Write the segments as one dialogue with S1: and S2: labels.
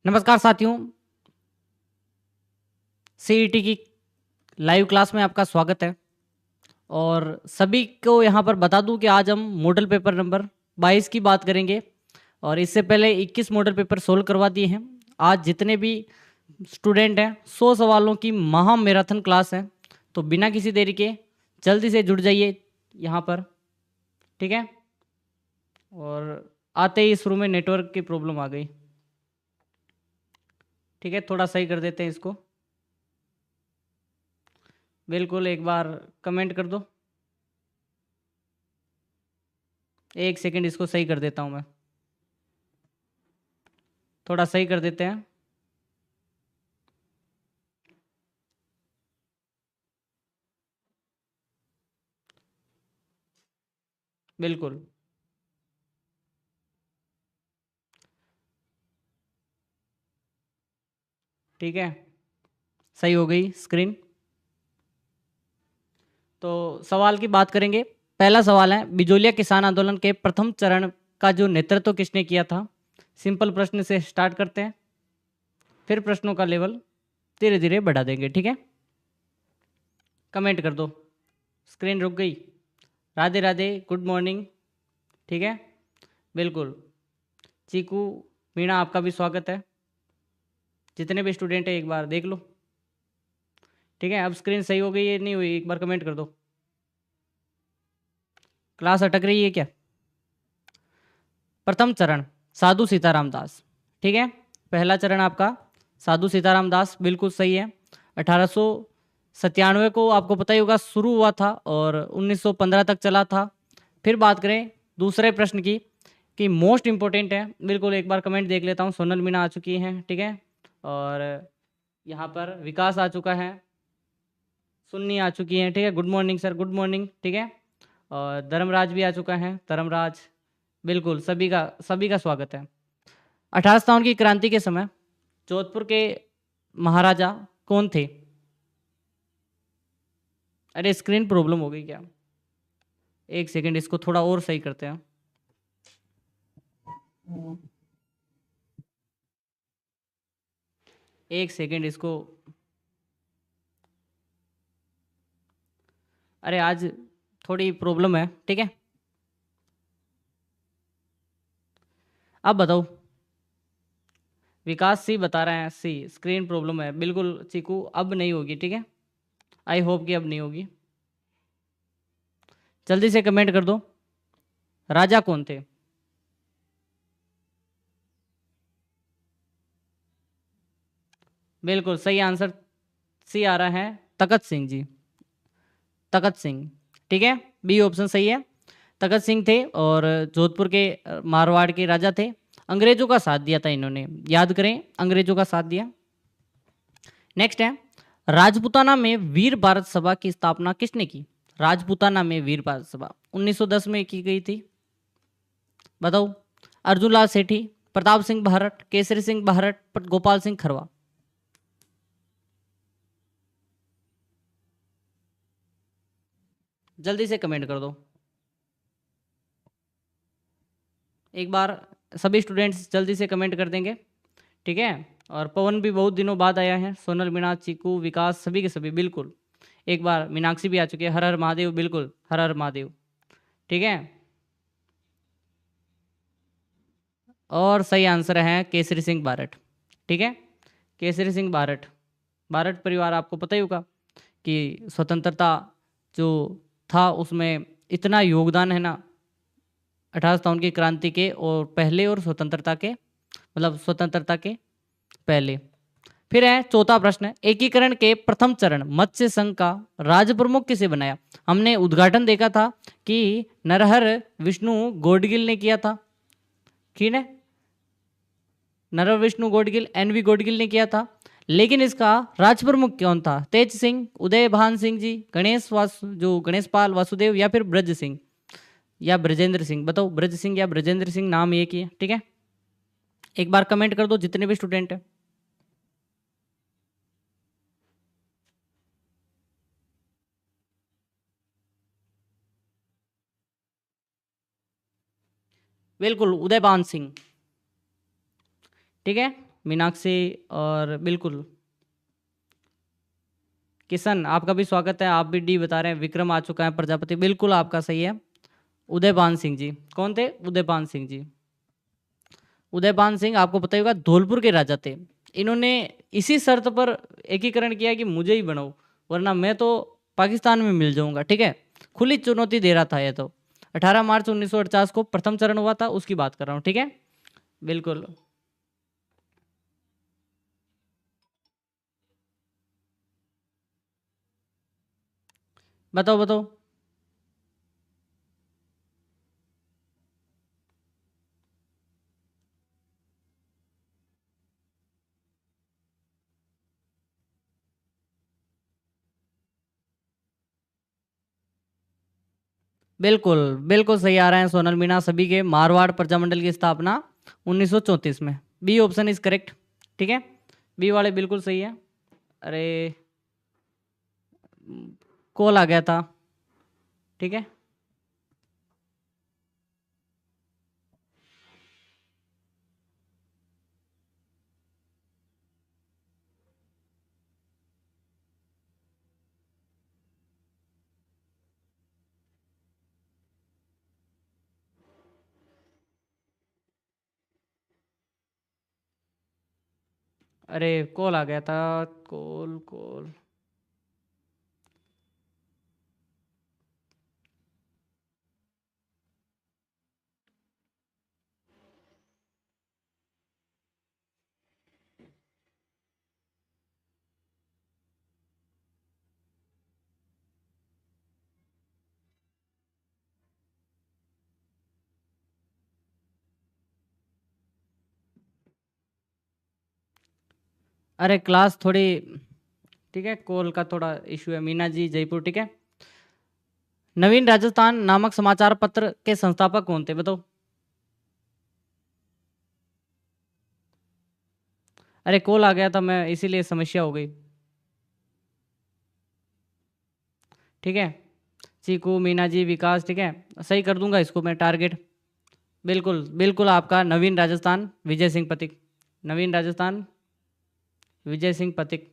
S1: नमस्कार साथियों, सीईटी की लाइव क्लास में आपका स्वागत है। और सभी को यहाँ पर बता दूं कि आज हम मॉडल पेपर नंबर 22 की बात करेंगे। और इससे पहले 21 मॉडल पेपर सोल्व करवा दिए हैं। आज जितने भी स्टूडेंट हैं 100 सवालों की महा मैराथन क्लास है, तो बिना किसी देरी के जल्दी से जुड़ जाइए यहाँ पर, ठीक है। और आते ही शुरू में नेटवर्क की प्रॉब्लम आ गई, ठीक है, थोड़ा सही कर देते हैं इसको। बिल्कुल, एक बार कमेंट कर दो। एक सेकंड, इसको सही कर देता हूँ मैं, थोड़ा सही कर देते हैं। बिल्कुल, ठीक है, सही हो गई स्क्रीन। तो सवाल की बात करेंगे। पहला सवाल है, बिजोलिया किसान आंदोलन के प्रथम चरण का जो नेतृत्व किसने किया था। सिंपल प्रश्न से स्टार्ट करते हैं, फिर प्रश्नों का लेवल धीरे धीरे बढ़ा देंगे, ठीक है। कमेंट कर दो। स्क्रीन रुक गई। राधे राधे, गुड मॉर्निंग, ठीक है। बिल्कुल, चीकू, मीणा, आपका भी स्वागत है। जितने भी स्टूडेंट हैं एक बार देख लो, ठीक है। अब स्क्रीन सही हो गई है नहीं हुई, एक बार कमेंट कर दो। क्लास अटक रही है क्या। प्रथम चरण साधु सीताराम दास, ठीक है। पहला चरण आपका साधु सीताराम दास, बिल्कुल सही है। 1897 को आपको पता ही होगा शुरू हुआ था और 1915 तक चला था। फिर बात करें दूसरे प्रश्न की कि मोस्ट इम्पोर्टेंट है, बिल्कुल एक बार कमेंट देख लेता हूँ। सोनल मीना आ चुकी हैं, ठीक है। और यहाँ पर विकास आ चुका है, सुन्नी आ चुकी हैं, ठीक है। Good morning sir, good morning, ठीक है। और धर्मराज भी आ चुका है, धर्मराज, बिल्कुल सभी का स्वागत है। 1857 की क्रांति के समय जोधपुर के महाराजा कौन थे। अरे स्क्रीन प्रॉब्लम हो गई क्या, एक सेकंड, इसको थोड़ा और सही करते हैं। एक सेकंड इसको, अरे आज थोड़ी प्रॉब्लम है, ठीक है। अब बताओ। विकास सी बता रहे हैं, सी स्क्रीन प्रॉब्लम है, बिल्कुल चीकू, अब नहीं होगी, ठीक है। आई होप कि अब नहीं होगी। जल्दी से कमेंट कर दो, राजा कौन थे। बिल्कुल सही आंसर सी आ रहा है, तखत सिंह जी, तखत सिंह, ठीक है। बी ऑप्शन सही है, तखत सिंह थे और जोधपुर के मारवाड़ के राजा थे। अंग्रेजों का साथ दिया था इन्होंने, याद करें, अंग्रेजों का साथ दिया। नेक्स्ट है, राजपूताना में वीर भारत सभा की स्थापना किसने की। राजपूताना में वीर भारत सभा 1910 में की गई थी, बताओ। अर्जुन लाल सेठी, प्रताप सिंह भारत, केसरी सिंह भारत, गोपाल सिंह खरवा। जल्दी से कमेंट कर दो एक बार, सभी स्टूडेंट्स जल्दी से कमेंट कर देंगे, ठीक है। और पवन भी बहुत दिनों बाद आया है, सोनल, मीना, चीकू, विकास, सभी के सभी, बिल्कुल। एक बार मीनाक्षी भी आ चुकी है, हर हर महादेव, बिल्कुल हर हर महादेव, ठीक है। और सही आंसर है केसरी सिंह बारट, ठीक है। केसरी सिंह बारट, बारट परिवार आपको पता ही होगा कि स्वतंत्रता जो था उसमें इतना योगदान है ना, 1857 की क्रांति के और पहले और स्वतंत्रता के, मतलब स्वतंत्रता के पहले। फिर है चौथा प्रश्न, एकीकरण के प्रथम चरण मत्स्य संघ का राज प्रमुख किसे बनाया। हमने उद्घाटन देखा था कि नरहर विष्णु गोडगिल ने किया था, ठीक है। नरहर विष्णु गोडगिल, एनवी गोडगिल ने किया था। लेकिन इसका राज प्रमुख कौन था, तेज सिंह, उदय भान सिंह जी, गणेश पाल वासुदेव, या फिर ब्रज सिंह या ब्रजेंद्र सिंह। बताओ, ब्रज सिंह या ब्रजेंद्र सिंह, नाम एक ही है, ठीक है। एक बार कमेंट कर दो जितने भी स्टूडेंट हैं। बिल्कुल उदयपान सिंह, ठीक है। मीनाक्षी और बिल्कुल किशन, आपका भी स्वागत है। आप भी डी बता रहे हैं। विक्रम आ चुका है। प्रजापति, बिल्कुल आपका सही है। उदयपान सिंह जी कौन थे? उदयपान सिंह जी। उदयपान सिंह आपको पता ही होगा धौलपुर के राजा थे। इन्होंने इसी शर्त पर एकीकरण किया कि मुझे ही बनाओ, वरना मैं तो पाकिस्तान में मिल जाऊंगा। ठीक है, खुली चुनौती दे रहा था ये तो। 18 मार्च 1948 को प्रथम चरण हुआ था, उसकी बात कर रहा हूँ। ठीक है, बिल्कुल। बताओ बताओ। बिल्कुल बिल्कुल सही आ रहे हैं सोनल मीना। सभी के मारवाड़ प्रजामंडल की स्थापना 1934 में। B option is correct. ठीक है, बी वाले बिल्कुल सही है। अरे कॉल आ गया था। ठीक है, अरे कॉल आ गया था। Call call. अरे क्लास थोड़ी, ठीक है, कॉल का थोड़ा इशू है। मीना जी जयपुर। ठीक है, नवीन राजस्थान नामक समाचार पत्र के संस्थापक कौन थे? बताओ। अरे कॉल आ गया था, मैं इसीलिए समस्या हो गई। ठीक है, चीकू, मीना जी, विकास। ठीक है, सही कर दूंगा इसको मैं टारगेट। बिल्कुल बिल्कुल आपका नवीन राजस्थान विजय सिंह पथिक। नवीन राजस्थान विजय सिंह पथिक,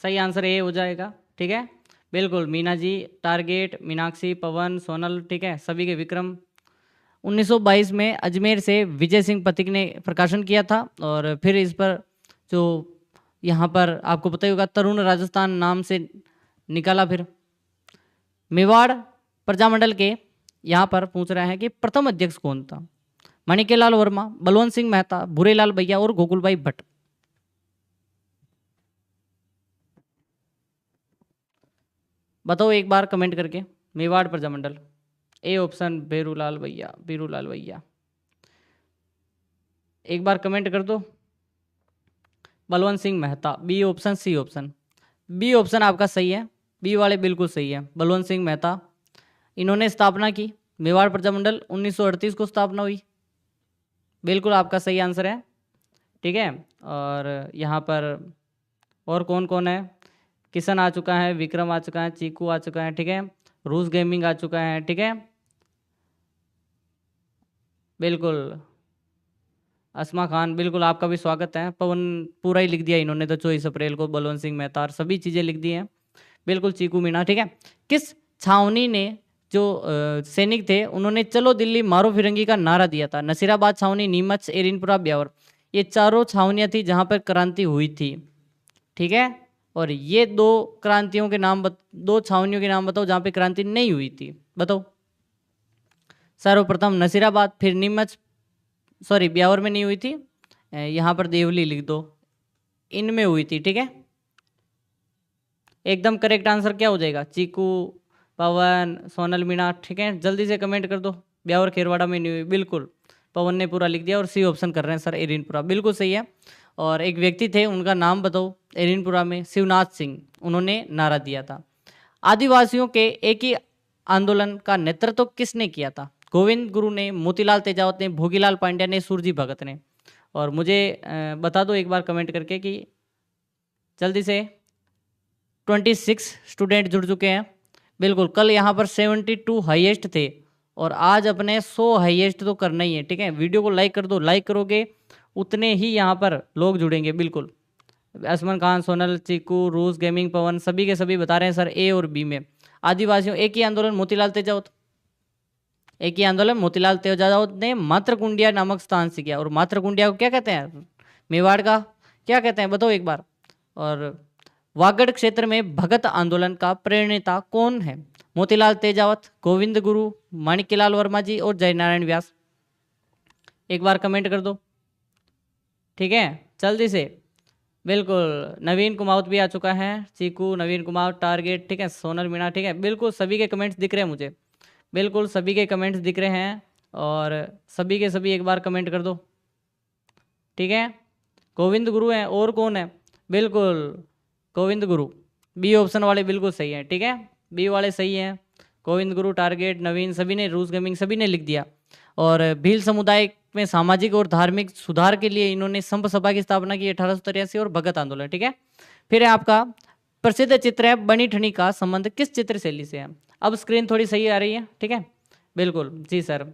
S1: सही आंसर ए हो जाएगा। ठीक है, बिल्कुल मीना जी टारगेट, मीनाक्षी, पवन, सोनल। ठीक है, सभी के विक्रम। 1922 में अजमेर से विजय सिंह पथिक ने प्रकाशन किया था, और फिर इस पर जो यहाँ पर आपको पता ही होगा तरुण राजस्थान नाम से निकाला। फिर मेवाड़ प्रजामंडल के यहाँ पर पूछ रहे हैं कि प्रथम अध्यक्ष कौन था? माणिक्यलाल वर्मा, बलवंत सिंह मेहता, भूरेलाल भैया और गोकुलभाई भट्ट। बताओ एक बार कमेंट करके। मेवाड़ प्रजामंडल। ए ऑप्शन बेरूलाल भैया, बीरूलाल भैया। एक बार कमेंट कर दो। Balwant Singh Mehta, B option, C option? B option आपका सही है। बी वाले बिल्कुल सही है। बलवंत सिंह मेहता, इन्होंने स्थापना की। मेवाड़ प्रजामंडल 1938 को स्थापना हुई। बिल्कुल आपका सही आंसर है। ठीक है, और यहाँ पर और कौन कौन है? किशन आ चुका है, विक्रम आ चुका है, चीकू आ चुका है। ठीक है, रूस गेमिंग आ चुका है। ठीक है, बिल्कुल अस्मा खान, बिल्कुल आपका भी स्वागत है। पवन पूरा ही लिख दिया इन्होंने तो, 24 अप्रैल को बलवंत सिंह मेहता और सभी चीज़ें लिख दी हैं। बिल्कुल चीकू मीना। ठीक है, किस छावनी ने जो सैनिक थे उन्होंने चलो दिल्ली मारो फिरंगी का नारा दिया था? नसीराबाद छावनी, नीमच, एरिनपुरा, ब्यावर। ये चारों छावनियाँ थी जहाँ पर क्रांति हुई थी। ठीक है, और ये दो क्रांतियों के नाम दो छावनियों के नाम बताओ जहाँ पे क्रांति नहीं हुई थी। बताओ। सर्वप्रथम नसीराबाद, फिर नीमच, सॉरी ब्यावर में नहीं हुई थी, यहाँ पर देवली लिख दो, इनमें हुई थी। ठीक है, एकदम करेक्ट आंसर क्या हो जाएगा? चीकू, पवन, सोनल मीणा। ठीक है, जल्दी से कमेंट कर दो। ब्यावर खेरवाड़ा में नहीं हुई, बिल्कुल पवन ने पूरा लिख दिया। और सी ऑप्शन कर रहे हैं सर, एरिनपुरा, बिल्कुल सही है। और एक व्यक्ति थे, उनका नाम बताओ। एरिनपुरा में शिवनाथ सिंह, उन्होंने नारा दिया था। आदिवासियों के एक ही आंदोलन का नेतृत्व किसने किया था? गोविंद गुरु ने, मोतीलाल तेजावत ने, भोगीलाल पांड्या ने, सुरजी भगत ने। और मुझे बता दो एक बार कमेंट करके कि जल्दी से। 26 स्टूडेंट जुड़ चुके हैं। बिल्कुल, कल यहाँ पर 72 हाईएस्ट थे, और आज अपने 100 हाईएस्ट तो करना ही है, ठीक है। वीडियो को लाइक कर दो, लाइक करोगे उतने ही यहाँ पर लोग जुड़ेंगे, बिल्कुल। असमान खान, सोनल, चीकू, रूस गेमिंग, पवन, सभी के सभी बता रहे हैं सर ए और बी में। आदिवासियों, एक ही आंदोलन मोतीलाल तेजावत, एक ही आंदोलन मोतीलाल तेजावत ने मातृकुंडिया नामक स्थान से किया। और मातृकुंडिया को क्या कहते हैं, मेवाड़ का क्या कहते हैं, बताओ एक बार। और वागड़ क्षेत्र में भगत आंदोलन का प्रेरणेता कौन है, मोतीलाल तेजावत, गोविंद गुरु, माणिक्यलाल वर्मा जी और जयनारायण व्यास। एक बार कमेंट कर दो, ठीक है, जल्दी से। बिल्कुल, नवीन कुमावत भी आ चुका है, चीकू, नवीन कुमावत, टारगेट, ठीक है, सोनल मीणा, ठीक है। बिल्कुल सभी के कमेंट्स दिख रहे हैं मुझे, बिल्कुल सभी के कमेंट्स दिख रहे हैं। और सभी के सभी एक बार कमेंट कर दो, ठीक है। गोविंद गुरु हैं, और कौन है, बिल्कुल गोविंद गुरु, बी ऑप्शन वाले बिल्कुल सही है, ठीक है, बी वाले सही हैं। गोविंद गुरु, टारगेट, नवीन, सभी ने, रूस गेमिंग, सभी ने लिख दिया। और भील समुदाय में सामाजिक और धार्मिक सुधार के लिए इन्होंने संप सभा की स्थापना की 1883 और भगत आंदोलन, ठीक है। फिर है आपका प्रसिद्ध चित्र है बनी ठनी का संबंध किस चित्र शैली से है। अब स्क्रीन थोड़ी सही आ रही है, ठीक है, बिल्कुल जी सर।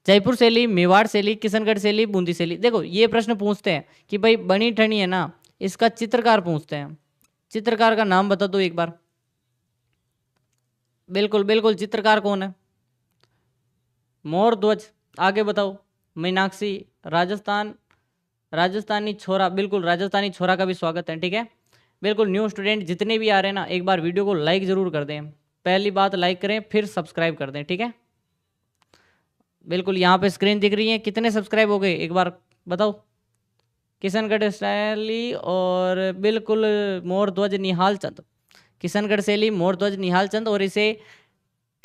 S1: जयपुर शैली, मेवाड़ शैली, किशनगढ़ शैली, बूंदी शैली। देखो ये प्रश्न पूछते हैं कि भाई बनी ठनी है ना, इसका चित्रकार पूछते हैं, चित्रकार का नाम बता दो एक बार। बिल्कुल बिल्कुल, चित्रकार कौन है, मोर ध्वज। आगे बताओ, मीनाक्षी, राजस्थान, राजस्थानी छोरा, बिल्कुल राजस्थानी छोरा का भी स्वागत है, ठीक है। बिल्कुल, न्यू स्टूडेंट जितने भी आ रहे हैं ना, एक बार वीडियो को लाइक जरूर कर दें। पहली बात लाइक करें, फिर सब्सक्राइब कर दें, ठीक है। बिल्कुल, यहाँ पे स्क्रीन दिख रही है, कितने सब्सक्राइब हो गए एक बार बताओ। किशनगढ़ शैली और बिल्कुल मोर ध्वज निहाल चंद, किशनगढ़ शैली, मोर ध्वज निहाल चंद। और इसे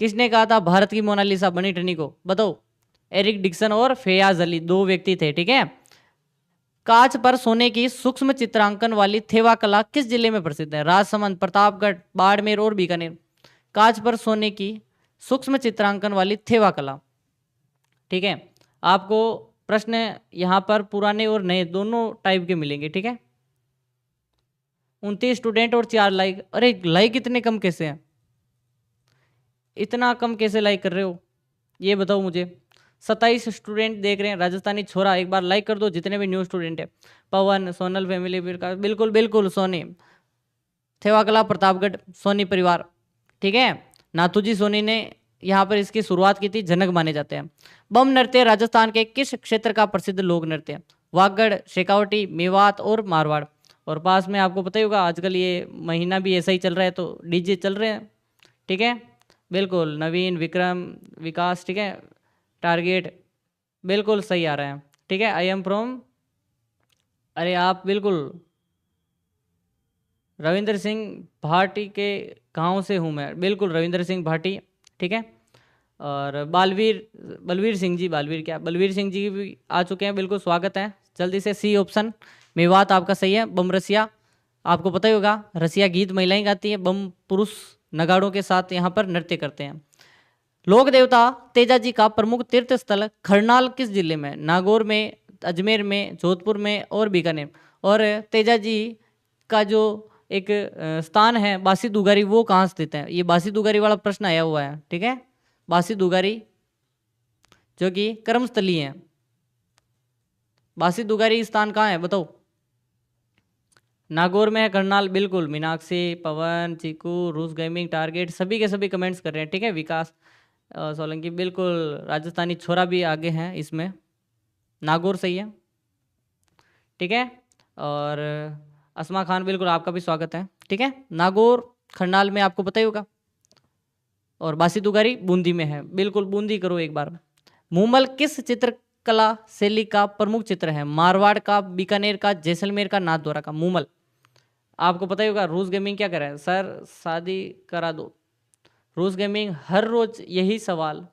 S1: किसने कहा था भारत की मोनालिसा बनी ठनी को, बताओ। एरिक डिक्सन और फैयाज अली, दो व्यक्ति थे, ठीक है। कांच पर सोने की सूक्ष्म चित्रांकन वाली थेवा कला किस जिले में प्रसिद्ध है, राजसमंद, प्रतापगढ़, बाड़मेर और बीकानेर। कांच पर सोने की सूक्ष्म चित्रांकन वाली थेवा कला, ठीक है। आपको प्रश्न यहाँ पर पुराने और नए दोनों टाइप के मिलेंगे, ठीक है। 29 स्टूडेंट और 4 लाइक। अरे लाइक इतने कम कैसे हैं, इतना कम कैसे लाइक कर रहे हो, ये बताओ मुझे। 27 स्टूडेंट देख रहे हैं, राजस्थानी छोरा, एक बार लाइक कर दो जितने भी न्यू स्टूडेंट है। पवन, सोनल फैमिली, बिल्कुल बिल्कुल, सोनी, थेवाकला, प्रतापगढ़, सोनी परिवार, ठीक है। नाथूजी सोनी ने यहाँ पर इसकी शुरुआत की थी, जनक माने जाते हैं। बम नृत्य राजस्थान के किस क्षेत्र का प्रसिद्ध लोक नृत्य है, वागड़, शेखावटी, मेवात और मारवाड़। और पास में आपको पता ही होगा आजकल ये महीना भी ऐसा ही चल रहा है, तो डीजे चल रहे हैं, ठीक है। बिल्कुल, नवीन, विक्रम, विकास, ठीक है, टारगेट, बिल्कुल सही आ रहा है, ठीक है। आई एम फ्रॉम, अरे आप बिल्कुल, रविंद्र सिंह भाटी के गांव से हूँ मैं, बिल्कुल रविंद्र सिंह भाटी, ठीक है। और बलवीर सिंह जी, बलवीर सिंह जी भी आ चुके हैं, बिल्कुल स्वागत है। जल्दी से सी ऑप्शन, मेवात आपका सही है। बम रसिया, आपको पता ही होगा, रसिया गीत महिलाएं गाती हैं, बम पुरुष नगाड़ों के साथ यहाँ पर नृत्य करते हैं। लोक देवता तेजा जी का प्रमुख तीर्थ स्थल खरनाल किस जिले में, नागौर में, अजमेर में, जोधपुर में और बीकानेर। और तेजा जी का जो एक स्थान है बासी दुगारी, वो कहाँ स्थित है, ये बासी दुगारी वाला प्रश्न आया हुआ है, ठीक है। बासी दुगारी जो कि कर्मस्थली है, बासी दुगारी स्थान कहाँ है बताओ। नागौर में है, करनाल, बिल्कुल। मीनाक्षी, पवन, चीकू, रूस गेमिंग, टारगेट, सभी के सभी कमेंट्स कर रहे हैं, ठीक है। विकास सोलंकी, बिल्कुल राजस्थानी छोरा भी आगे हैं इसमें, नागौर सही है, ठीक है। और असमा खान, बिल्कुल आपका भी स्वागत है, ठीक है। नागौर खरनाल में आपको पता ही होगा, और बासी दुगारी बूंदी में है, बिल्कुल बूंदी करो एक बार। मूमल किस चित्रकला शैली का प्रमुख चित्र है, मारवाड़ का, बीकानेर का, जैसलमेर का, नाथद्वारा का। मूमल आपको पता ही होगा। रूस गेमिंग क्या कर रहा है, सर शादी करा दो। रूस गेमिंग हर रोज यही सवाल,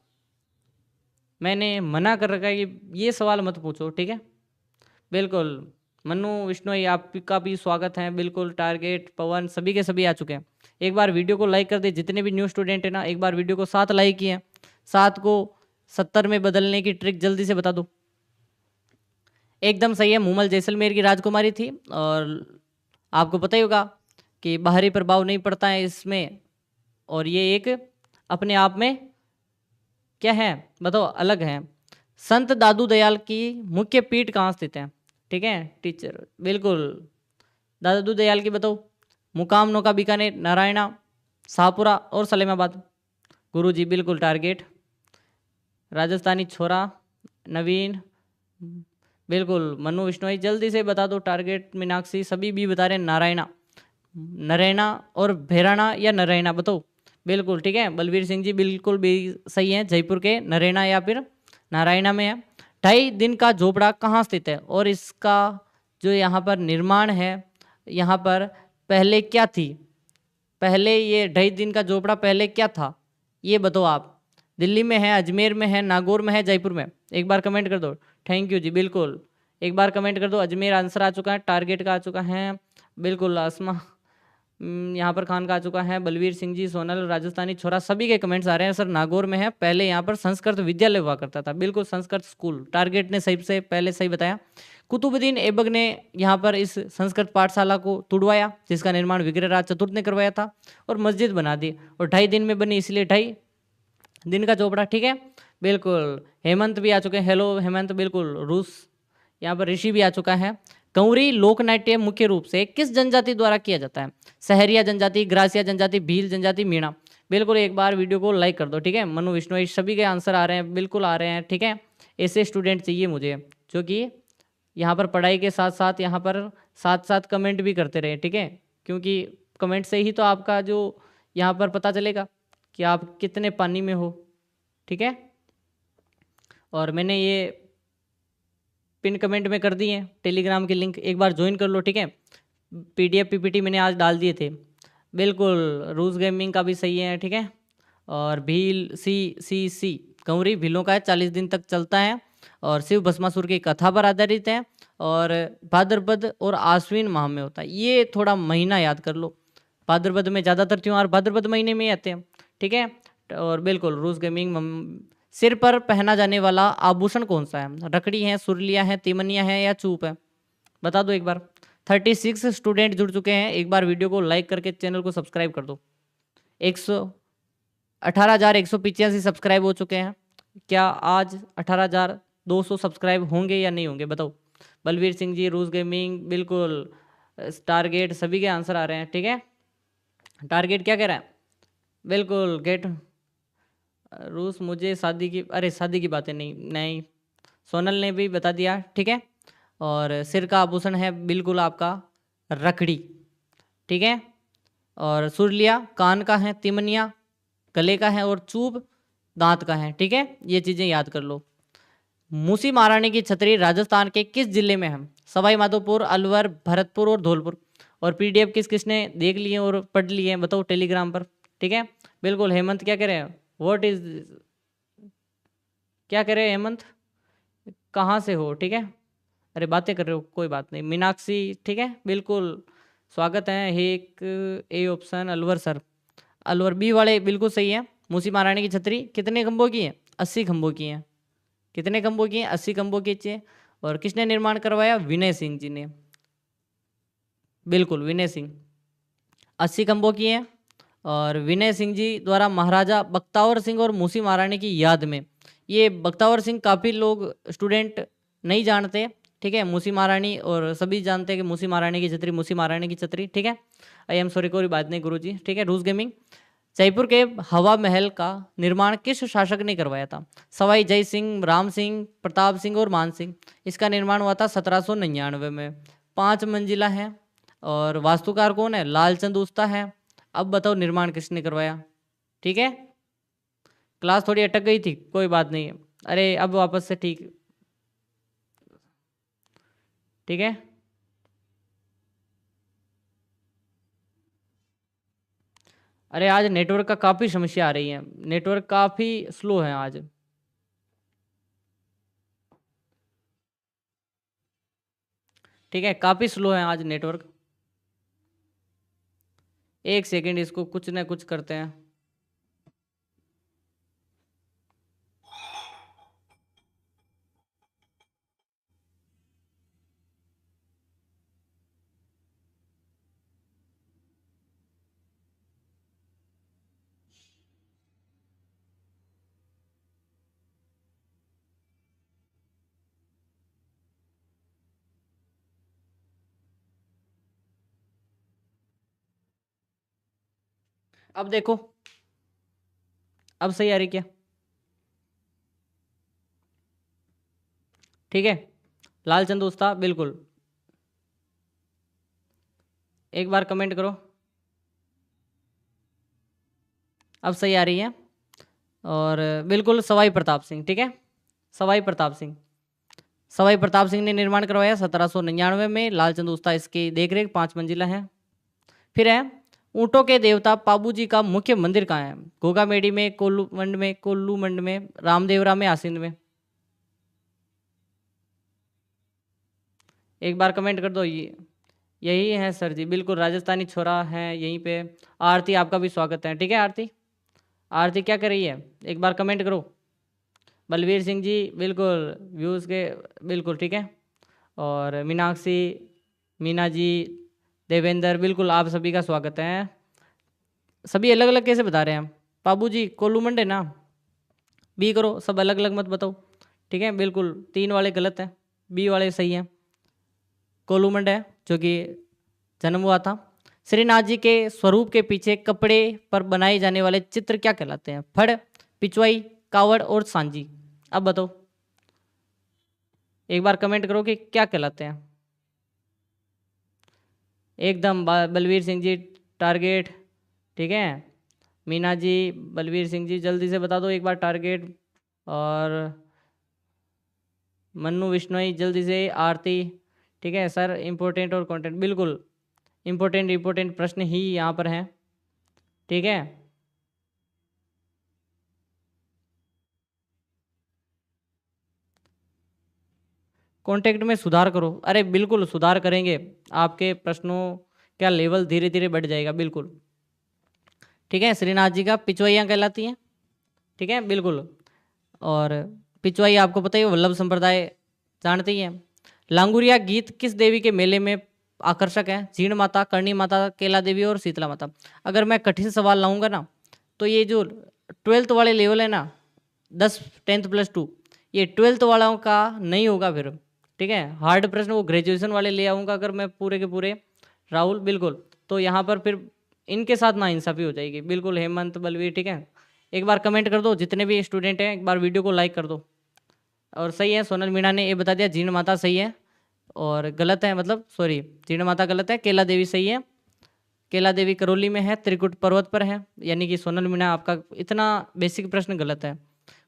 S1: मैंने मना कर रखा है कि ये सवाल मत पूछो, ठीक है। बिल्कुल, मनु विष्णोई आपका भी स्वागत है, बिल्कुल। टारगेट, पवन, सभी के सभी आ चुके हैं। एक बार वीडियो को लाइक कर दे जितने भी न्यू स्टूडेंट है ना, एक बार वीडियो को 7 लाइक किए, 7 को 70 में बदलने की ट्रिक जल्दी से बता दो। एकदम सही है, मूमल जैसलमेर की राजकुमारी थी। और आपको पता ही होगा कि बाहरी प्रभाव नहीं पड़ता है इसमें, और ये एक अपने आप में क्या है बताओ, अलग है। संत दादू दयाल की मुख्य पीठ कहाँ स्थित है? ठीक है टीचर, बिल्कुल। दादू दयाल की बताओ, मुकाम नौका बीकानेर, नारायणा, शाहपुरा और सलेमाबाद। गुरुजी बिल्कुल टारगेट। राजस्थानी छोरा, नवीन, बिल्कुल। मनु विश्नोई जल्दी से बता दो टारगेट। मीनाक्षी सभी भी बता रहे हैं नारायणा, नरैना और भैराना या नरैना बताओ। बिल्कुल ठीक है। बलवीर सिंह जी बिल्कुल भी सही है, जयपुर के नरैना या फिर नारायणा में है। 2.5 दिन का झोपड़ा कहाँ स्थित है और इसका जो यहाँ पर निर्माण है, यहाँ पर पहले क्या थी? पहले ये 2.5 दिन का झोपड़ा पहले क्या था, ये बताओ आप। दिल्ली में है, अजमेर में है, नागौर में है, जयपुर में? एक बार कमेंट कर दो। थैंक यू जी, बिल्कुल। एक बार कमेंट कर दो। अजमेर आंसर आ चुका है, टारगेट का आ चुका है, बिल्कुल। आसमा यहाँ पर खान का आ चुका है। बलवीर सिंह जी, सोनल, राजस्थानी छोरा सभी के कमेंट्स आ रहे हैं। सर नागौर में है, पहले यहाँ पर संस्कृत विद्यालय हुआ करता था। बिल्कुल संस्कृत स्कूल, टारगेट ने सही से पहले सही बताया। कुतुबुद्दीन ऐबक ने यहाँ पर इस संस्कृत पाठशाला को तुड़वाया, जिसका निर्माण विग्रहराज चतुर्थ ने करवाया था और मस्जिद बना दी, और 2.5 दिन में बनी, इसलिए 2.5 दिन का चौपड़ा। ठीक है, बिल्कुल। हेमंत भी आ चुके हैं, हेलो हेमंत, बिल्कुल। रूस, यहाँ पर ऋषि भी आ चुका है। कंवरी लोक नाट्य मुख्य रूप से किस जनजाति द्वारा किया जाता है? सहरिया जनजाति, ग्रासिया जनजाति, भील जनजाति, मीणा। बिल्कुल, एक बार वीडियो को लाइक कर दो। ठीक है, मनु विश्नोई सभी के आंसर आ रहे हैं, बिल्कुल आ रहे हैं। ठीक है, ऐसे स्टूडेंट चाहिए मुझे जो कि यहाँ पर पढ़ाई के साथ साथ यहाँ पर साथ साथ कमेंट भी करते रहे। ठीक है, क्योंकि कमेंट से ही तो आपका जो यहाँ पर पता चलेगा कि आप कितने पानी में हो। ठीक है, और मैंने ये पिन कमेंट में कर दिए टेलीग्राम की लिंक, एक बार ज्वाइन कर लो। ठीक है, PDF PPT मैंने आज डाल दिए थे। बिल्कुल, रूस गेमिंग का भी सही है। ठीक है, और भील CCC कंवरी भीलों का है, 40 दिन तक चलता है और शिव भस्मासुर की कथा पर आधारित है और भाद्रपद और आश्विन माह में होता है। ये थोड़ा महीना याद कर लो, भाद्रपद में ज़्यादातर त्योहार भाद्रपद महीने में ही आते हैं। ठीक है, और बिल्कुल रूस गेमिंग। सिर पर पहना जाने वाला आभूषण कौन सा है? रकड़ी है, सुरलिया है, तिमनिया है या चूप है? बता दो एक बार। 36 स्टूडेंट जुड़ चुके हैं, एक बार वीडियो को लाइक करके चैनल को सब्सक्राइब कर दो। 18,185 सब्सक्राइब हो चुके हैं। क्या आज 18,200 सब्सक्राइब होंगे या नहीं होंगे बताओ। बलवीर सिंह जी, रूस गेमिंग, बिल्कुल। टारगेट सभी के आंसर आ रहे हैं। ठीक है, टारगेट क्या कह रहा है? बिल्कुल गेट। रूस, मुझे शादी की, अरे शादी की बातें नहीं नहीं। सोनल ने भी बता दिया। ठीक है, और सिर का आभूषण है बिल्कुल आपका रखड़ी। ठीक है, और सुरलिया कान का है, तिमनिया गले का है और चूब दांत का है। ठीक है, ये चीज़ें याद कर लो। मूसी महारानी की छतरी राजस्थान के किस जिले में है? सवाई माधोपुर, अलवर, भरतपुर और धौलपुर। और PDF किस किसने देख लिए और पढ़ लिए हैं बताओ टेलीग्राम पर। ठीक है, बिल्कुल। हेमंत क्या कह रहे हैं? व्हाट इज, क्या कह रहे हैं हेमंत? कहाँ से हो? ठीक है, अरे बातें कर रहे हो, कोई बात नहीं। मीनाक्षी, ठीक है, बिल्कुल स्वागत है। एक A option Alwar sir, Alwar B वाले बिल्कुल सही है। मूसी महारानी की छतरी कितने खंभों की है? 80 खंभों की है। कितने खंभों की है? 80 खंभों की चाहिए। और किसने निर्माण करवाया? विनय सिंह जी ने, बिल्कुल विनय सिंह। 80 खंभों की है और विनय सिंह जी द्वारा महाराजा बख्तावर सिंह और मूसी महारानी की याद में। ये बख्तावर सिंह काफ़ी लोग स्टूडेंट नहीं जानते। ठीक है, मूसी महारानी और सभी जानते हैं कि मूसी महारानी की छतरी, मूसी महारानी की छतरी। ठीक है, आई एम सॉरी, कोई बात नहीं गुरुजी। ठीक है, रूस गेमिंग। जयपुर के हवा महल का निर्माण किस शासक ने करवाया था? सवाई जय सिंह, राम सिंह, प्रताप सिंह और मान सिंह। इसका निर्माण हुआ था 1799 में। 5 मंजिला है और वास्तुकार कौन है? लालचंद उस्ता है। अब बताओ निर्माण किसने करवाया? ठीक है, क्लास थोड़ी अटक गई थी, कोई बात नहीं है। अरे अब वापस से ठीक। ठीक है, अरे आज नेटवर्क का काफ़ी समस्या आ रही है, नेटवर्क काफ़ी स्लो है आज। ठीक है, काफ़ी स्लो है आज नेटवर्क। एक सेकंड, इसको कुछ ना कुछ करते हैं। अब देखो, अब सही आ रही क्या? ठीक है, लालचंद उस्ताद बिल्कुल, एक बार कमेंट करो। अब सही आ रही है। और बिल्कुल सवाई प्रताप सिंह, ठीक है, सवाई प्रताप सिंह। सवाई प्रताप सिंह ने निर्माण करवाया 1799 में। लालचंद उस्ताद इसकी देखरेख 5 मंजिला है। फिर है ऊँटों के देवता पाबू जी का मुख्य मंदिर कहाँ है? गोगामेडी में, कोल्लूमंड में, रामदेवरा में, आसिंद में। एक बार कमेंट कर दो। ये यही है सर जी, बिल्कुल राजस्थानी छोरा है यहीं पे। आरती आपका भी स्वागत है, ठीक है आरती। आरती क्या कर रही है, एक बार कमेंट करो। बलवीर सिंह जी बिल्कुल व्यूज़ के, बिल्कुल ठीक है। और मीनाक्षी, मीना जी, देवेंद्र, बिल्कुल आप सभी का स्वागत है। सभी अलग अलग कैसे बता रहे हैं? बाबू जी कोल्लूमंड है ना, बी करो, सब अलग अलग मत बताओ, ठीक है। बिल्कुल 3 वाले गलत हैं, बी वाले सही हैं। कोल्लूमंड है जो कि जन्म हुआ था। श्रीनाथ जी के स्वरूप के पीछे कपड़े पर बनाए जाने वाले चित्र क्या कहलाते हैं? फड़, पिचवाई, कावड़ और सांजी। अब बताओ, एक बार कमेंट करो कि क्या कहलाते हैं। एकदम बलवीर सिंह जी टारगेट, ठीक है। मीना जी, बलवीर सिंह जी जल्दी से बता दो एक बार टारगेट। और मन्नू विश्नोई जल्दी से, आरती, ठीक है सर। इम्पोर्टेंट और कंटेंट, बिल्कुल इम्पोर्टेंट प्रश्न ही यहाँ पर हैं, ठीक है। कॉन्टेक्ट में सुधार करो, अरे बिल्कुल सुधार करेंगे, आपके प्रश्नों का लेवल धीरे धीरे बढ़ जाएगा, बिल्कुल ठीक है। श्रीनाथ जी का पिचवैया कहलाती हैं, ठीक है बिल्कुल। और पिचवाई आपको पता ही है, वल्लभ संप्रदाय जानते ही हैं। लांगुरिया गीत किस देवी के मेले में आकर्षक है? जीण माता, करणी माता, केला देवी और शीतला माता। अगर मैं कठिन सवाल लाऊंगा ना, तो ये जो 12th वाले लेवल है ना, 10 10th प्लस 2, ये 12th वालों का नहीं होगा फिर, ठीक है। हार्ड प्रश्न वो ग्रेजुएशन वाले ले आऊँगा अगर मैं पूरे के पूरे, राहुल बिल्कुल। तो यहाँ पर फिर इनके साथ नाइंसाफ़ी हो जाएगी, बिल्कुल हेमंत, बलवीर, ठीक है। एक बार कमेंट कर दो, जितने भी स्टूडेंट हैं एक बार वीडियो को लाइक कर दो। और सही है, सोनल मीणा ने ये बता दिया जीण माता सही है, और गलत है, मतलब सॉरी, जीण माता गलत है, केला देवी सही है। केला देवी करौली में है, त्रिकुट पर्वत पर है, यानी कि सोनल मीणा आपका इतना बेसिक प्रश्न गलत है।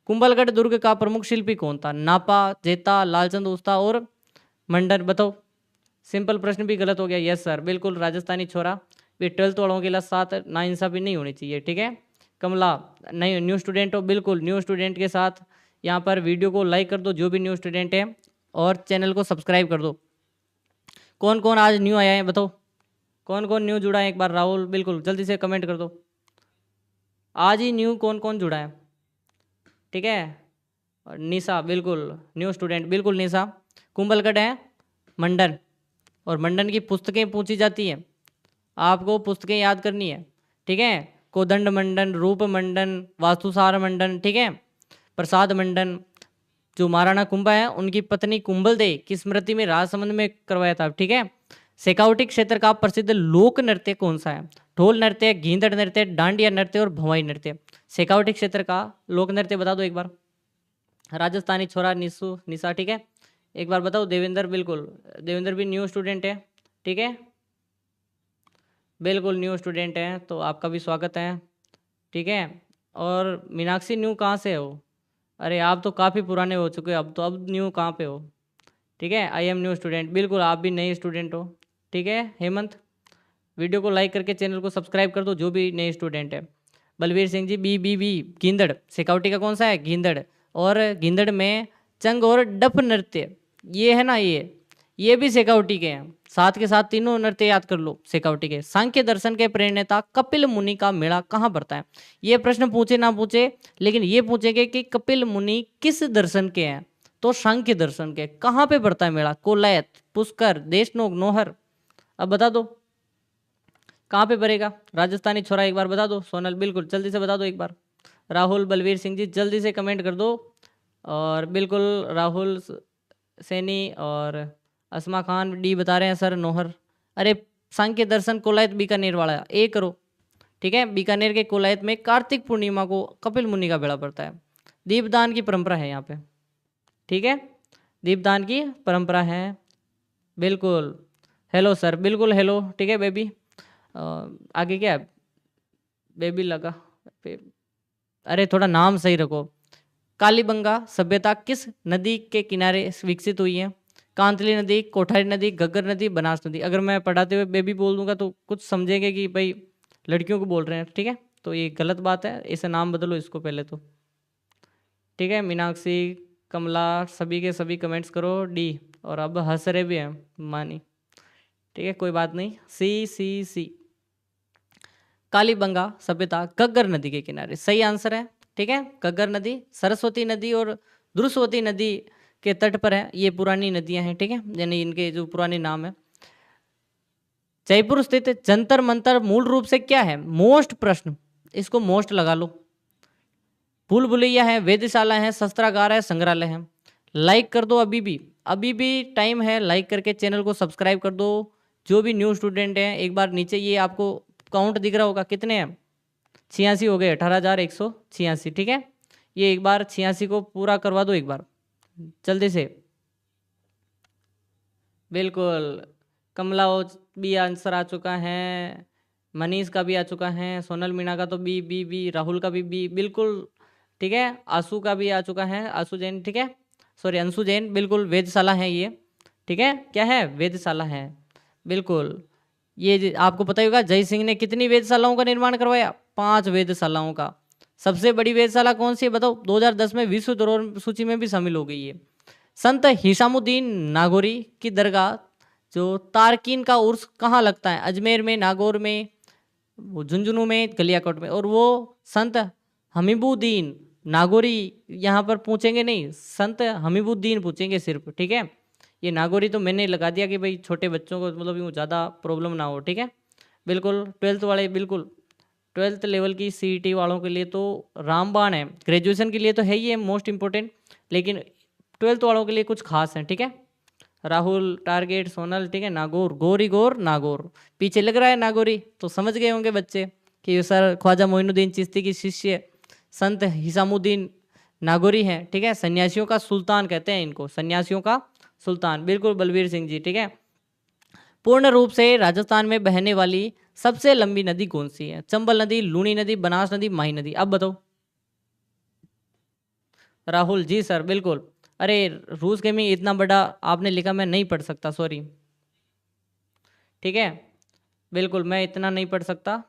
S1: कुंभलगढ़ दुर्ग का प्रमुख शिल्पी कौन था? नापा, जेता, लालचंद उस्ता और मंडन, बताओ। सिंपल प्रश्न भी गलत हो गया, यस सर बिल्कुल राजस्थानी छोरा। ये 12th वालों के लिए साथ नाइंसाफ़ी नहीं होनी चाहिए, ठीक है। कमला, नहीं न्यू स्टूडेंट हो, बिल्कुल न्यू स्टूडेंट के साथ यहाँ पर वीडियो को लाइक कर दो जो भी न्यू स्टूडेंट है, और चैनल को सब्सक्राइब कर दो। कौन कौन आज न्यू आया है बताओ, कौन कौन न्यू जुड़ा है? एक बार राहुल बिल्कुल जल्दी से कमेंट कर दो, आज ही न्यू कौन कौन जुड़ा है, ठीक है। और निशा बिल्कुल न्यू स्टूडेंट, बिल्कुल निशा। कुंभलगढ़ है मंडन, और मंडन की पुस्तकें पूछी जाती हैं, आपको पुस्तकें याद करनी है, ठीक है। कोदंड मंडन, रूप मंडन, वास्तुसार मंडन, ठीक है। प्रसाद मंडन, जो महाराणा कुंभा है उनकी पत्नी कुंभल दे की स्मृति में राजसमंद में करवाया था, ठीक है। शेखावटी क्षेत्र का प्रसिद्ध लोक नृत्य कौन सा है? ढोल नृत्य, गींदड़ नृत्य, डांडिया नृत्य और भवाई नृत्य। शेखावटी क्षेत्र का लोक नृत्य बता दो एक बार। राजस्थानी छोरा निशु, निशा, ठीक है। एक बार बताओ देवेंद्र, बिल्कुल देवेंद्र भी न्यू स्टूडेंट है, ठीक है, बिल्कुल न्यू स्टूडेंट हैं, तो आपका भी स्वागत है, ठीक है। और मीनाक्षी न्यू कहाँ से हो? अरे आप तो काफ़ी पुराने हो चुके हो, अब न्यू कहाँ पे हो, ठीक है। आई एम न्यू स्टूडेंट, बिल्कुल आप भी नए स्टूडेंट हो, ठीक है। हेमंत, वीडियो को लाइक करके चैनल को सब्सक्राइब कर दो जो भी नए स्टूडेंट है। बलवीर सिंह जी, बी गींदड़, शेखावटी का कौन सा है? गींदड़। और गींदड़ में चंग और डफ नृत्य, ये है ना, ये भी शेखावटी के हैं, साथ के साथ तीनों नृत्य याद कर लो शेखावटी के। सांख्य दर्शन के प्रणेता कपिल मुनि का मेला कहाँ पड़ता है? ये प्रश्न पूछे ना पूछे, लेकिन ये पूछेंगे कि कपिल मुनि किस दर्शन के हैं, तो सांख्य दर्शन के। कहाँ पे पड़ता है मेला? कोलैत, पुष्कर, देशनोक, नोहर। अब बता दो कहाँ पे पड़ेगा? राजस्थानी छोरा एक बार बता दो। सोनल बिल्कुल जल्दी से बता दो एक बार। राहुल, बलवीर सिंह जी जल्दी से कमेंट कर दो। और बिल्कुल राहुल सैनी और असमा खान डी बता रहे हैं सर, नोहर। अरे सांख्य दर्शन कोलायत बीकानेर वाला, ए करो, ठीक है। बीकानेर के कोलायत में कार्तिक पूर्णिमा को कपिल मुनि का बेड़ा पड़ता है। दीपदान की परंपरा है यहाँ पे, ठीक है, दीपदान की परंपरा है, बिल्कुल। हेलो सर, बिल्कुल हेलो, ठीक है बेबी। आगे क्या है? बेबी लगा अरे थोड़ा नाम सही रखो। कालीबंगा सभ्यता किस नदी के किनारे विकसित हुई है? कांतली नदी, कोठारी नदी, घग्गर नदी, बनास नदी। अगर मैं पढ़ाते हुए बेबी बोल दूंगा तो कुछ समझेंगे कि भाई लड़कियों को बोल रहे हैं, ठीक है, तो ये गलत बात है, इसे नाम बदलो इसको पहले तो, ठीक है। मीनाक्षी, कमला, सभी के सभी कमेंट्स करो डी, और अब हंस रहे भी हैं मानी, ठीक है, कोई बात नहीं। सी सी सी कालीबंगा सभ्यता घग्गर नदी के किनारे सही आंसर है, ठीक है। घग्गर नदी सरस्वती नदी और द्रुस्वती नदी के तट पर है, ये पुरानी नदियां हैं, ठीक है, यानी इनके जो पुराने नाम है। जयपुर स्थित जंतर मंतर मूल रूप से क्या है? मोस्ट प्रश्न, इसको मोस्ट लगा लो। भूल भुलैया है, वेधशाला है, शस्त्रागार है, संग्रहालय है। लाइक कर दो अभी भी टाइम है, लाइक करके चैनल को सब्सक्राइब कर दो। जो भी न्यू स्टूडेंट हैं एक बार नीचे ये आपको काउंट दिख रहा होगा, कितने हैं? 86 हो गए, 18,186, ठीक है। ये एक बार 86 को पूरा करवा दो एक बार जल्दी से, बिल्कुल। कमला भी आंसर आ चुका है, मनीष का भी आ चुका है, सोनल मीणा का तो बी बी बी, राहुल का भी बी, बिल्कुल, ठीक है। आंसू का भी आ चुका है, आंसू जैन, ठीक है, सॉरी अंशु जैन, बिल्कुल वेधशाला है ये, ठीक है, क्या है? वेधशाला है, बिल्कुल। ये आपको पता ही होगा जय सिंह ने कितनी वेधशालाओं का निर्माण करवाया? 5 वेधशालाओं का। सबसे बड़ी वेधशाला कौन सी है बताओ? 2010 में विश्व धरोहर सूची में भी शामिल हो गई है। संत हिसामुद्दीन नागौरी की दरगाह जो तारकीन का उर्स कहाँ लगता है? अजमेर में, नागौर में, वो झुंझुनू में, गलियाकोट में। और वो संत हमीबुद्दीन नागौरी यहाँ पर पूछेंगे नहीं, संत हमीबुद्दीन पूछेंगे सिर्फ, ठीक है। ये नागौरी तो मैंने लगा दिया कि भाई छोटे बच्चों को मतलब यूँ ज़्यादा प्रॉब्लम ना हो, ठीक है, बिल्कुल। 12th वाले, बिल्कुल 12th लेवल की CET वालों के लिए तो रामबाण है, ग्रेजुएशन के लिए तो है ही है मोस्ट इम्पोर्टेंट, लेकिन 12th वालों के लिए कुछ खास है, ठीक है। राहुल, टारगेट, सोनल, ठीक है। नागौर, गौरी गौर नागौर, पीछे लग रहा है नागौरी, तो समझ गए होंगे बच्चे कि ये सर ख्वाजा मोइनुद्दीन चिश्ती की शिष्य संत हिसामुद्दीन नागौरी हैं, ठीक है। सन्यासियों का सुल्तान कहते हैं इनको, सन्यासियों का सुल्तान, बिल्कुल बलबीर सिंह जी, ठीक है। पूर्ण रूप से राजस्थान में बहने वाली सबसे लंबी नदी कौन सी है? चंबल नदी, लूनी नदी, बनास नदी, माही नदी। अब बताओ। राहुल जी सर, बिल्कुल। अरे रूस गेमिंग इतना बड़ा आपने लिखा, मैं नहीं पढ़ सकता, सॉरी, ठीक है, बिल्कुल मैं इतना नहीं पढ़ सकता,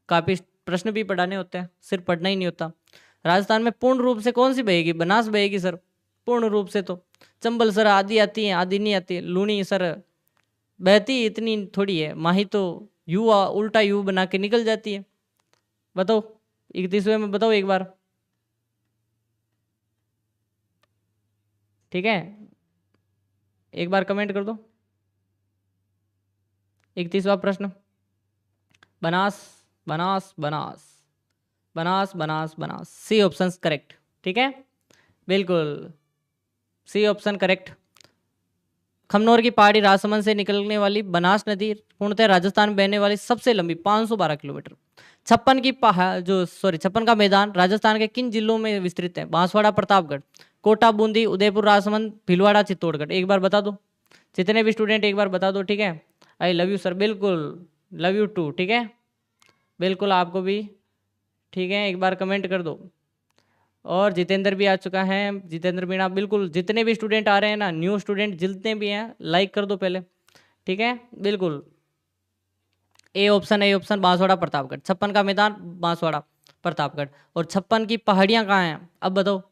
S1: काफ़ी प्रश्न भी पढ़ाने होते हैं, सिर्फ पढ़ना ही नहीं होता। राजस्थान में पूर्ण रूप से कौन सी बहेगी? बनास बहेगी सर, पूर्ण रूप से तो। चंबल सर आधी आती है, आधी नहीं आती। लूनी सर बहती इतनी थोड़ी है। माही तो यू उल्टा यू बना के निकल जाती है। बताओ 31वें में बताओ एक बार, ठीक है, एक बार कमेंट कर दो। 31वां प्रश्न, Banas Banas Banas Banas Banas Banas, C option correct, ठीक है, बिल्कुल सी ऑप्शन करेक्ट। खमनोर की पहाड़ी राजसमंद से निकलने वाली बनास नदी पूर्णतः राजस्थान में बहने वाली सबसे लंबी 512 किलोमीटर। छप्पन का मैदान राजस्थान के किन जिलों में विस्तृत है? बांसवाड़ा, प्रतापगढ़, कोटा, बूंदी, उदयपुर, राजसमंद, भीलवाड़ा, चित्तौड़गढ़। एक बार बता दो, जितने भी स्टूडेंट एक बार बता दो, ठीक है। आई लव यू सर, बिल्कुल लव यू टू, ठीक है, बिल्कुल आपको भी, ठीक है, एक बार कमेंट कर दो। और जितेंद्र भी आ चुका है, जितेंद्र मीणा, बिल्कुल जितने भी स्टूडेंट आ रहे हैं ना, न्यू स्टूडेंट जितने भी हैं, लाइक कर दो पहले, ठीक है, बिल्कुल। A option Banswara, Pratapgarh. छप्पन का मैदान बांसवाड़ा, प्रतापगढ़। और छप्पन की पहाड़ियाँ कहाँ हैं? अब बताओ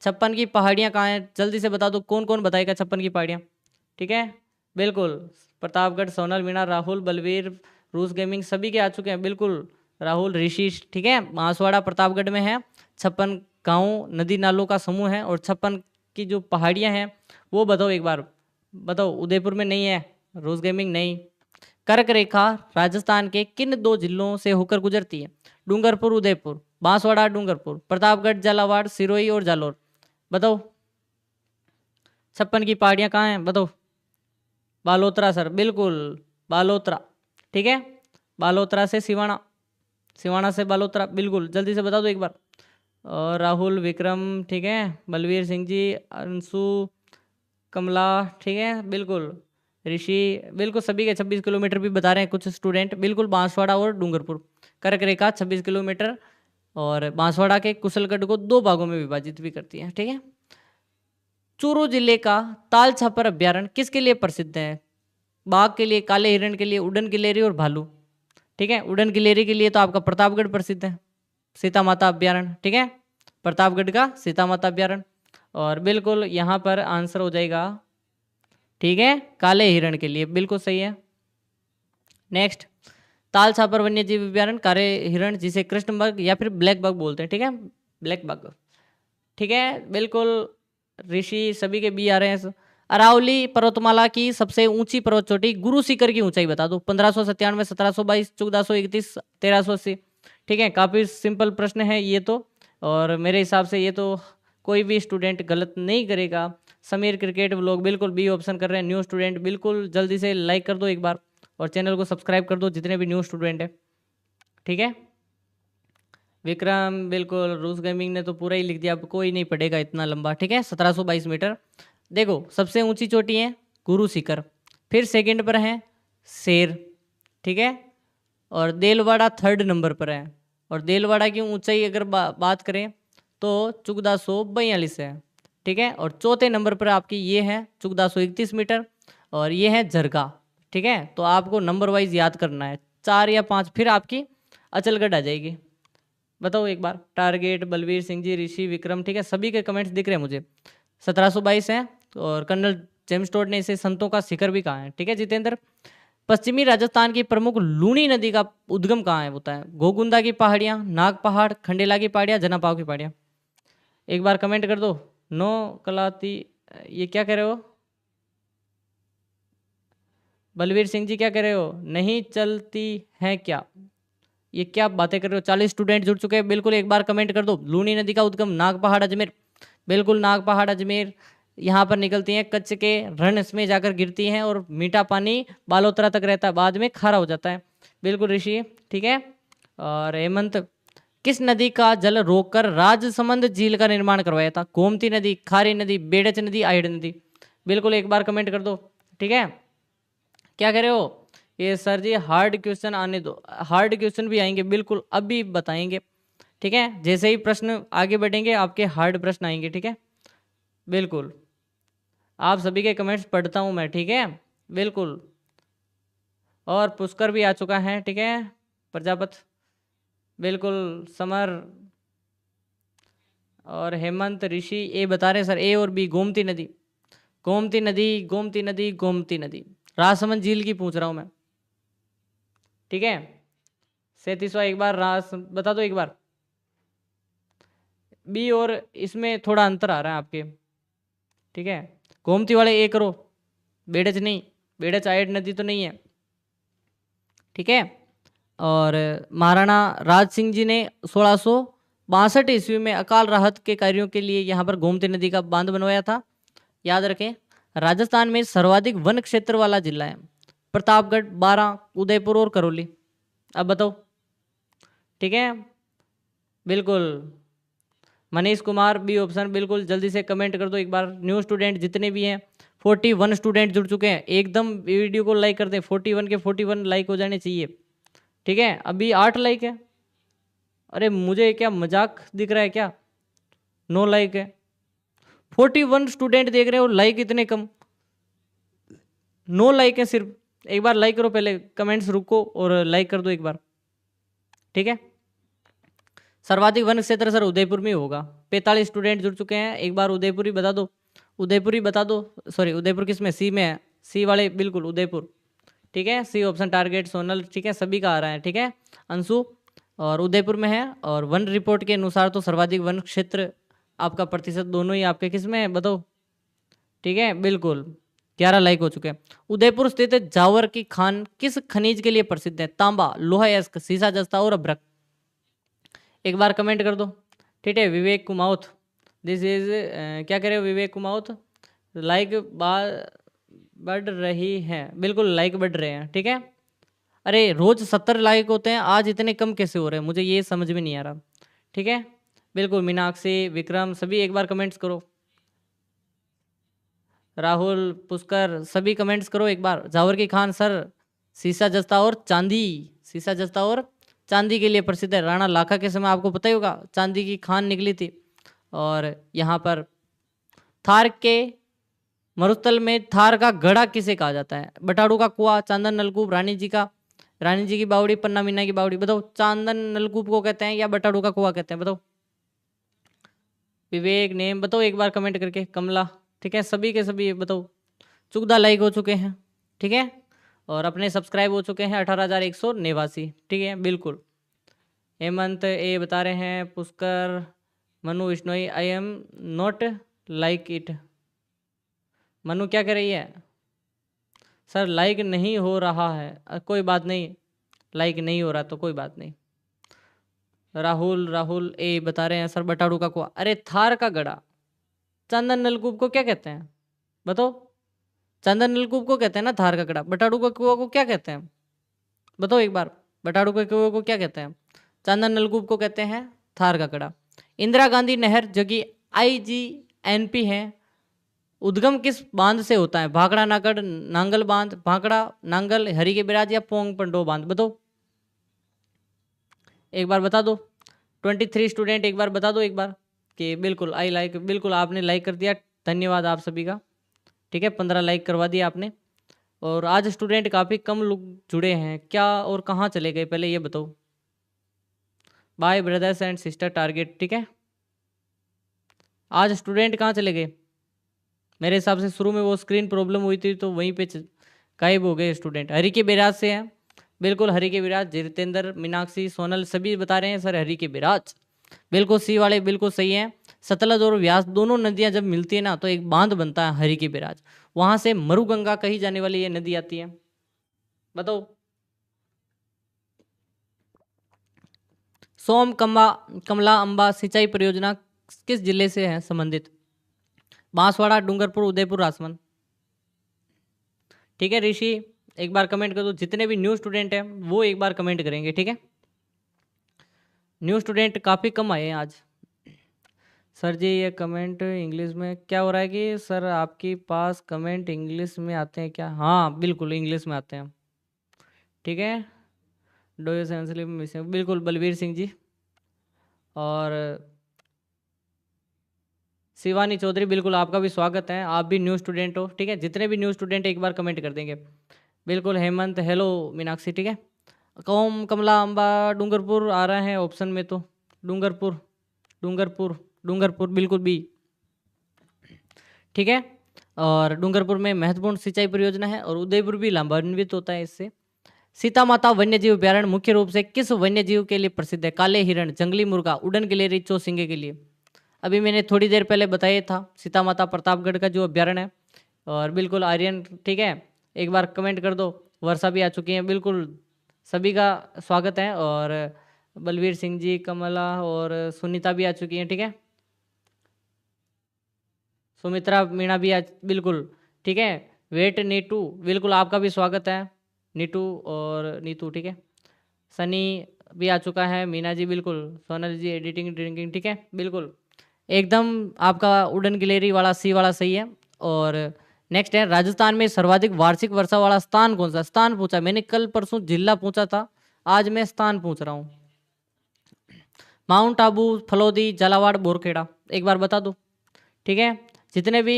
S1: छप्पन की पहाड़ियाँ कहाँ हैं, जल्दी से बता दो, कौन कौन बताएगा छप्पन की पहाड़ियाँ, ठीक है, बिल्कुल। प्रतापगढ़, सोनल मीणा, राहुल, बलवीर, रूस गेमिंग सभी के आ चुके हैं, बिल्कुल। राहुल, ऋषिश, ठीक है। बांसवाड़ा प्रतापगढ़ में है। 56 गाँव नदी नालों का समूह है। और 56 की जो पहाड़ियाँ हैं वो बताओ एक बार, बताओ। उदयपुर में नहीं है, रूस गेमिंग नहीं। कर्क रेखा राजस्थान के किन 2 जिलों से होकर गुजरती है? डूंगरपुर, उदयपुर, बांसवाड़ा, डूंगरपुर, प्रतापगढ़, झालावाड़, सिरोही और जालोर। बताओ 56 की पहाड़ियाँ कहाँ हैं, बताओ। बालोतरा सर, बिल्कुल बालोतरा, ठीक है, बालोतरा से सिवाना, सिवाना से बालोतरा, बिल्कुल जल्दी से बता दो एक बार। और राहुल, विक्रम, ठीक है, बलवीर सिंह जी, अंशु, कमला, ठीक है, बिल्कुल ऋषि, बिल्कुल सभी के 26 किलोमीटर भी बता रहे हैं कुछ स्टूडेंट, बिल्कुल बांसवाड़ा और डूंगरपुर कर्क रेखा 26 किलोमीटर, और बांसवाड़ा के कुशलगढ़ को 2 भागों में विभाजित भी करती है, ठीक है। चूरू जिले का ताल छापर अभ्यारण्य किसके लिए प्रसिद्ध है? बाघ के लिए, काले हिरण के लिए, उड़न गिलेरी और भालू, ठीक है। उड़न गिलेरी के लिए तो आपका प्रतापगढ़ प्रसिद्ध है, सीता माता अभ्यारण्य, ठीक है, प्रतापगढ़ का सीता माता अभ्यारण्य। और बिल्कुल यहाँ पर आंसर हो जाएगा, ठीक है, काले हिरण के लिए, बिल्कुल सही है। नेक्स्ट, ताल छापर वन्य जीव अभ्यारण्य, काले हिरण जिसे कृष्ण बग या फिर ब्लैक बग बोलते हैं, ठीक है, ब्लैक बग, ठीक है, बिल्कुल ऋषि सभी के बी आ रहे हैं। अरावली पर्वतमाला की सबसे ऊंची पर्वत चोटी गुरु शिखर की ऊंचाई बता दो। 1597, 1722, 1431, 1380, ठीक है। काफ़ी सिंपल प्रश्न है ये तो, और मेरे हिसाब से ये तो कोई भी स्टूडेंट गलत नहीं करेगा। समीर क्रिकेट व्लॉग, बिल्कुल बी ऑप्शन कर रहे हैं। न्यू स्टूडेंट, बिल्कुल जल्दी से लाइक कर दो एक बार, और चैनल को सब्सक्राइब कर दो जितने भी न्यू स्टूडेंट है, ठीक है। विक्रम, बिल्कुल रूस गेमिंग ने तो पूरा ही लिख दिया, अब कोई नहीं पढ़ेगा इतना लंबा, ठीक है। 1722 मीटर। देखो सबसे ऊंची चोटी है गुरु शिखर, फिर सेकंड पर है शेर, ठीक है, और देलवाड़ा थर्ड नंबर पर है। और देलवाड़ा की ऊंचाई अगर बात करें तो 1442 है, ठीक है। और चौथे नंबर पर आपकी ये है 1431 मीटर, और ये है झरगा, ठीक है। तो आपको नंबर वाइज याद करना है, 4 या 5, फिर आपकी अचलगढ़ आ जाएगी। बताओ एक बार। टारगेट, बलवीर सिंह जी, ऋषि, विक्रम, ठीक है, सभी के कमेंट्स दिख रहे हैं मुझे। 1722 है, और कर्नल जेम्स टोड ने इसे संतों का शिखर भी कहा है, ठीक है। जितेंद्र, पश्चिमी राजस्थान की प्रमुख लूनी नदी का उद्गम कहाँ है होता है? गोगुंदा की पहाड़ियाँ, नाग पहाड़, खंडेला की पहाड़ियाँ, जनापाव की पहाड़ियाँ। एक बार कमेंट कर दो। नो कलाती, ये क्या कह रहे हो? बलवीर सिंह जी क्या कह रहे हो? नहीं चलती है क्या? ये क्या बातें कर रहे हो? 40 स्टूडेंट जुड़ चुके हैं, बिल्कुल एक बार कमेंट कर दो। लूनी नदी का उद्गम नाग पहाड़ अजमेर, बिल्कुल नाग पहाड़ अजमेर, यहाँ पर निकलती हैं, कच्छ के रण में जाकर गिरती हैं, और मीठा पानी बालोतरा तक रहता है, बाद में खारा हो जाता है, बिल्कुल ऋषि, ठीक है। और हेमंत, किस नदी का जल रोककर राजसमंद झील का निर्माण करवाया था? गोमती नदी, खारी नदी, बेड़च नदी, आइड नदी, बिल्कुल एक बार कमेंट कर दो, ठीक है। क्या कह रहे हो? ये सर जी हार्ड क्वेश्चन आने दो, हार्ड क्वेश्चन भी आएंगे, बिल्कुल अभी बताएंगे, ठीक है। जैसे ही प्रश्न आगे बढ़ेंगे आपके हार्ड प्रश्न आएंगे, ठीक है, बिल्कुल। आप सभी के कमेंट्स पढ़ता हूँ मैं, ठीक है, बिल्कुल। और पुष्कर भी आ चुका है, ठीक है, प्रजापत, बिल्कुल, समर और हेमंत, ऋषि ए बता रहे हैं सर, ए और बी। गोमती नदी, गोमती नदी, गोमती नदी, गोमती नदी, राजसमंद झील की पूछ रहा हूँ मैं, ठीक है। 37वां एक बार रास बता दो एक बार। बी और इसमें थोड़ा अंतर आ रहा है आपके, ठीक है। गोमती वाले ए करो, बेड़च नहीं, बेड़च आयड नदी तो नहीं है, ठीक है। और महाराणा राज सिंह जी ने 1662 ईस्वी में अकाल राहत के कार्यों के लिए यहाँ पर गोमती नदी का बांध बनवाया था, याद रखें। राजस्थान में सर्वाधिक वन क्षेत्र वाला जिला है प्रतापगढ़, बारां, उदयपुर और करौली। अब बताओ, ठीक है, बिल्कुल। मनीष कुमार बी ऑप्शन, बिल्कुल जल्दी से कमेंट कर दो एक बार। न्यू स्टूडेंट जितने भी हैं, 41 स्टूडेंट जुड़ चुके हैं, एकदम वीडियो को लाइक कर दे, 41 के 41 लाइक हो जाने चाहिए, ठीक है। अभी 8 लाइक है, अरे मुझे क्या मजाक दिख रहा है क्या? 9 लाइक है, 41 स्टूडेंट देख रहे हो, लाइक इतने कम, 9 लाइक है सिर्फ। एक बार लाइक करो, पहले कमेंट्स रुको और लाइक कर दो एक बार, ठीक है। सर्वाधिक वन क्षेत्र सर उदयपुर में होगा, 45 स्टूडेंट जुड़ चुके हैं, एक बार उदयपुर ही बता दो, उदयपुर ही बता दो। सॉरी, उदयपुर किस में? सी में है, सी वाले, बिल्कुल उदयपुर, ठीक है, सी ऑप्शन। टारगेट, सोनल, ठीक है, सभी का आ रहा है, ठीक है, अंशु, और उदयपुर में है। और वन रिपोर्ट के अनुसार तो सर्वाधिक वन क्षेत्र आपका प्रतिशत दोनों ही आपके किस में है बताओ, ठीक है, बिल्कुल 11 लाइक हो चुके हैं। उदयपुर स्थित जावर की खान किस खनिज के लिए प्रसिद्ध है? तांबा, लोहा अयस्क, सीसा जस्ता और अभ्रक। एक बार कमेंट कर दो, ठीक है। विवेक कुमाउथ, दिस इज क्या कह रहे हो विवेक कुमाउथ? लाइक बढ़ रही है, बिल्कुल लाइक बढ़ रहे हैं, ठीक है। अरे रोज 70 लाइक होते हैं, आज इतने कम कैसे हो रहे हैं, मुझे ये समझ में नहीं आ रहा। ठीक है, बिल्कुल मीनाक्षी, विक्रम सभी एक बार कमेंट्स करो। राहुल, पुष्कर सभी कमेंट्स करो एक बार। जावर की खान सर सीसा जस्ता और चांदी, सीसा जस्ता और चांदी के लिए प्रसिद्ध है। राणा लाखा के समय आपको पता ही होगा चांदी की खान निकली थी। और यहाँ पर थार के मरुस्थल में थार का गढ़ा किसे कहा जाता है? बटाड़ू का कुआं, चांदन नलकूप, रानी जी की बावड़ी, पन्ना मीना की बावड़ी। बताओ चांदन नलकूप को कहते हैं या बटाड़ू का कुआं कहते हैं? बताओ। विवेक नेम बताओ एक बार कमेंट करके। कमला, ठीक है, सभी के सभी बताओ। चुकदा लाइक हो चुके हैं, ठीक है, और अपने सब्सक्राइब हो चुके हैं 18,189, ठीक है, बिल्कुल। हेमंत ए बता रहे हैं, Pushkar, Manu Bishnoi, I am not like it. Manu क्या कर रही है? सर लाइक नहीं हो रहा है। कोई बात नहीं, लाइक नहीं हो रहा तो कोई बात नहीं। राहुल ए बता रहे हैं सर बटाड़ू का कुआं। अरे थार का गड़ा, चंदन नलकूप को क्या कहते हैं? बताओ। चंदन नलकूप को कहते हैं ना थार का गड़ा। बटाड़ू का कुआं को क्या कहते हैं? बताओ एक बार। बटाड़ू के कुएं को क्या कहते हैं? चंदन नलकूप को कहते हैं थार का कड़ा। इंदिरा गांधी नहर जो कि IGNP है, उद्गम किस बांध से होता है? भाखड़ा नांगल बांध, भाखड़ा नांगल, हरि के बिराज या पोंग पंडो बांध? बताओ एक बार बता दो। 23 स्टूडेंट एक बार बता दो एक बार कि बिल्कुल आई लाइक। बिल्कुल आपने लाइक कर दिया, धन्यवाद आप सभी का। ठीक है, 15 लाइक करवा दिया आपने। और आज स्टूडेंट काफ़ी कम लोग जुड़े हैं क्या, और कहाँ चले गए पहले ये बताओ। Bye brothers and sister target, ठीक है। आज स्टूडेंट कहाँ चले गए? मेरे हिसाब से शुरू में वो स्क्रीन प्रॉब्लम हुई थी तो वहीं पे गायब हो गए स्टूडेंट। हरि के बिराज से हैं, बिल्कुल हरि के बिराज। जितेंद्र, मीनाक्षी, सोनल सभी बता रहे हैं सर हरि के बिराज। बिल्कुल सी वाले बिल्कुल सही हैं। सतलज और व्यास दोनों नदियां जब मिलती है ना तो एक बांध बनता है हरि के बिराज। वहां से मरुगंगा कही जाने वाली ये नदी आती है। बताओ। सोम कमला अंबा सिंचाई परियोजना किस जिले से है संबंधित? बांसवाड़ा, डूंगरपुर, उदयपुर, राजसमंद। ठीक है ऋषि, एक बार कमेंट कर दो। जितने भी न्यू स्टूडेंट हैं वो एक बार कमेंट करेंगे, ठीक है। न्यू स्टूडेंट काफ़ी कम आए हैं आज। सर जी ये कमेंट इंग्लिश में क्या हो रहा है कि सर आपके पास कमेंट इंग्लिश में आते हैं क्या? हाँ बिल्कुल इंग्लिश में आते हैं, ठीक है। डो यू सेंसली मिसिंग, बिल्कुल बलबीर सिंह जी। और शिवानी चौधरी, बिल्कुल आपका भी स्वागत है, आप भी न्यू स्टूडेंट हो, ठीक है। जितने भी न्यू स्टूडेंट एक बार कमेंट कर देंगे। बिल्कुल हेमंत, हेलो मीनाक्षी, ठीक है। कौम कमला अंबा डूंगरपुर आ रहा है ऑप्शन में तो। डूंगरपुर डूंगरपुर डूंगरपुर बिल्कुल बी, ठीक है। और डूंगरपुर में महत्वपूर्ण सिंचाई परियोजना है और उदयपुर भी लाभान्वित होता है इससे। सीता माता वन्यजीव अभ्यारण्य मुख्य रूप से किस वन्यजीव के लिए प्रसिद्ध है? काले हिरण, जंगली मुर्गा, उड़न गिलहरी, चौसिंगे के लिए। अभी मैंने थोड़ी देर पहले बताया था सीता माता प्रतापगढ़ का जो अभ्यारण्य है। और बिल्कुल आर्यन, ठीक है, एक बार कमेंट कर दो। वर्षा भी आ चुकी है, बिल्कुल सभी का स्वागत है। और बलवीर सिंह जी, कमला और सुनीता भी आ चुकी हैं, ठीक है। सुमित्रा मीणा भी आज, बिल्कुल ठीक है। वेट नीटू, बिल्कुल आपका भी स्वागत है नीटू और नीतू, ठीक है। सनी भी आ चुका है, मीना जी बिल्कुल, सोनल जी एडिटिंग ड्रिंकिंग, ठीक है, बिल्कुल एकदम आपका उड़न गिलेरी वाला सी वाला सही है। और नेक्स्ट है राजस्थान में सर्वाधिक वार्षिक वर्षा वाला स्थान कौन सा? स्थान पूछा मैंने, कल परसों जिला पूछा था, आज मैं स्थान पूछ रहा हूँ। माउंट आबू, फलोदी, झालावाड़, बोरखेड़ा, एक बार बता दो, ठीक है। जितने भी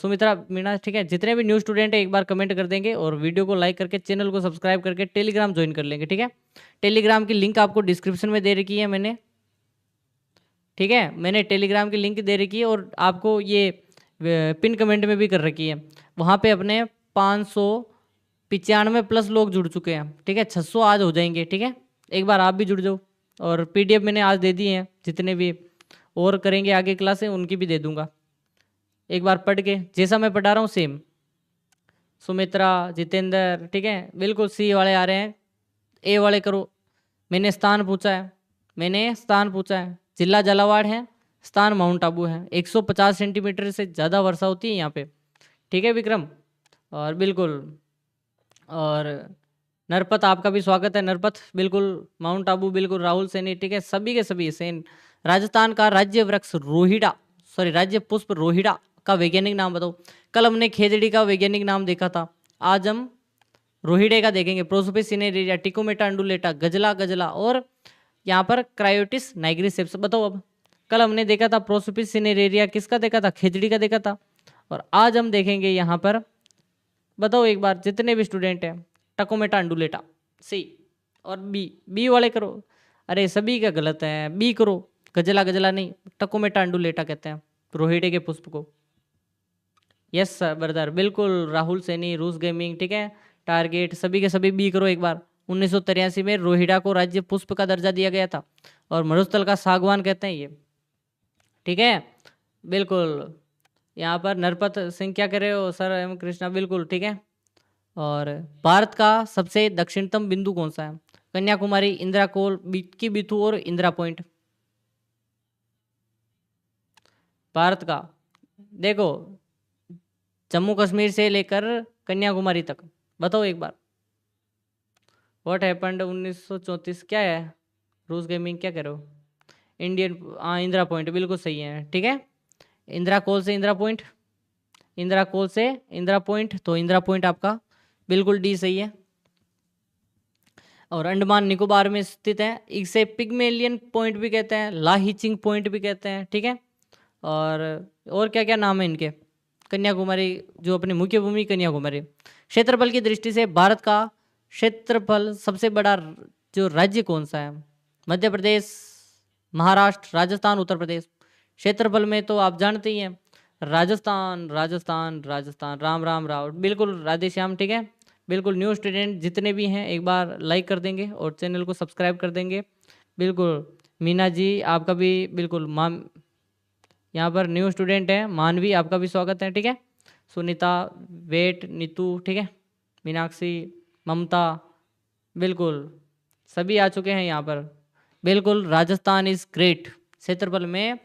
S1: सुमित्रा मीणा, ठीक है, जितने भी न्यू स्टूडेंट है एक बार कमेंट कर देंगे और वीडियो को लाइक करके चैनल को सब्सक्राइब करके टेलीग्राम ज्वाइन कर लेंगे, ठीक है। टेलीग्राम की लिंक आपको डिस्क्रिप्शन में दे रखी है मैंने, ठीक है। मैंने टेलीग्राम की लिंक दे रखी है और आपको ये पिन कमेंट में भी कर रखी है। वहाँ पे अपने 595 प्लस लोग जुड़ चुके हैं, ठीक है। 600 आज हो जाएंगे, ठीक है। एक बार आप भी जुड़ जाओ। और PDF मैंने आज दे दी हैं, जितने भी और करेंगे आगे क्लासें उनकी भी दे दूंगा। एक बार पढ़ के जैसा मैं पढ़ा रहा हूँ सेम। सुमित्रा, जितेंद्र, ठीक है, बिल्कुल सी वाले आ रहे हैं। ए वाले करो। मैंने स्थान पूछा है, मैंने स्थान पूछा है। जिला झालावाड़ है, स्थान माउंट आबू है। 150 सेंटीमीटर से ज़्यादा वर्षा होती है यहाँ पे, ठीक है विक्रम। और बिल्कुल, और नरपत आपका भी स्वागत है। नरपत बिल्कुल, माउंट आबू बिल्कुल, राहुल सैनी, ठीक है, सभी के सभी सेन। राजस्थान का राज्य वृक्ष रोहिड़ा, सॉरी राज्य पुष्प रोहिड़ा का वैज्ञानिक नाम बताओ। कल हमने खेजड़ी का वैज्ञानिक नाम देखा था, आज हम रोहिड़े का देखेंगे। प्रोसोपिस सिनेरेरिया, टिकोमेटा अंडुलेटा, गजला गजला, और यहाँ पर क्रायोटिस नाइग्रिसेप्स। बताओ अब, कल हमने देखा था प्रोसोपिस सिनेरेरिया, किसका देखा था? खेजड़ी का देखा था। और आज हम देखेंगे यहाँ पर, बताओ एक बार जितने भी स्टूडेंट हैं, टकोमेटा अंडुलेटा, सी। और बी, बी वाले करो। अरे सभी का गलत है, बी करो। गजला गजला नहीं, टकोमेटा अंडुलेटा कहते हैं रोहिड़े के पुष्प को। यस सर ब्रदर, बिल्कुल राहुल सैनी, रूस गेमिंग, ठीक है, टारगेट, सभी के सभी बी करो एक बार। 1983 में रोहिड़ा को राज्य पुष्प का दर्जा दिया गया था, और मरुस्थल का सागवान कहते हैं ये, ठीक है, बिल्कुल। यहाँ पर नरपत सिंह क्या कर रहे हो सर? एम कृष्णा, बिल्कुल ठीक है। और भारत का सबसे दक्षिणतम बिंदु कौन सा है? कन्याकुमारी, इंदिरा कोल, की बिथू और इंदिरा पॉइंट। भारत का देखो, जम्मू कश्मीर से लेकर कन्याकुमारी तक, बताओ एक बार। व्हाट हैपेंड 1934 क्या है? रूस गेमिंग क्या करो? इंडियन, हाँ इंदिरा पॉइंट बिल्कुल सही है, ठीक है। इंदिरा कोल से इंदिरा पॉइंट, इंदिरा कोल से इंदिरा पॉइंट, तो इंदिरा पॉइंट आपका बिल्कुल डी सही है। और अंडमान निकोबार में स्थित है, इसे पिग्मेलियन पॉइंट भी कहते हैं, लाहिचिंग पॉइंट भी कहते हैं, ठीक है। और क्या क्या नाम है इनके? कन्याकुमारी, जो अपनी मुख्य भूमि कन्याकुमारी। क्षेत्रफल की दृष्टि से भारत का क्षेत्रफल सबसे बड़ा जो राज्य कौन सा है? मध्य प्रदेश, महाराष्ट्र, राजस्थान, उत्तर प्रदेश। क्षेत्रफल में तो आप जानते ही हैं, राजस्थान राजस्थान राजस्थान, राम राम राव, बिल्कुल राधे श्याम, ठीक है। बिल्कुल न्यू स्टूडेंट जितने भी हैं एक बार लाइक कर देंगे और चैनल को सब्सक्राइब कर देंगे, बिल्कुल। मीना जी आपका भी बिल्कुल, माम यहाँ पर न्यू स्टूडेंट है, मानवी आपका भी स्वागत है, ठीक है। सुनीता, वेट, नीतू, ठीक है, मीनाक्षी, ममता, बिल्कुल सभी आ चुके हैं यहाँ पर। बिल्कुल, राजस्थान इज ग्रेट। क्षेत्रफल में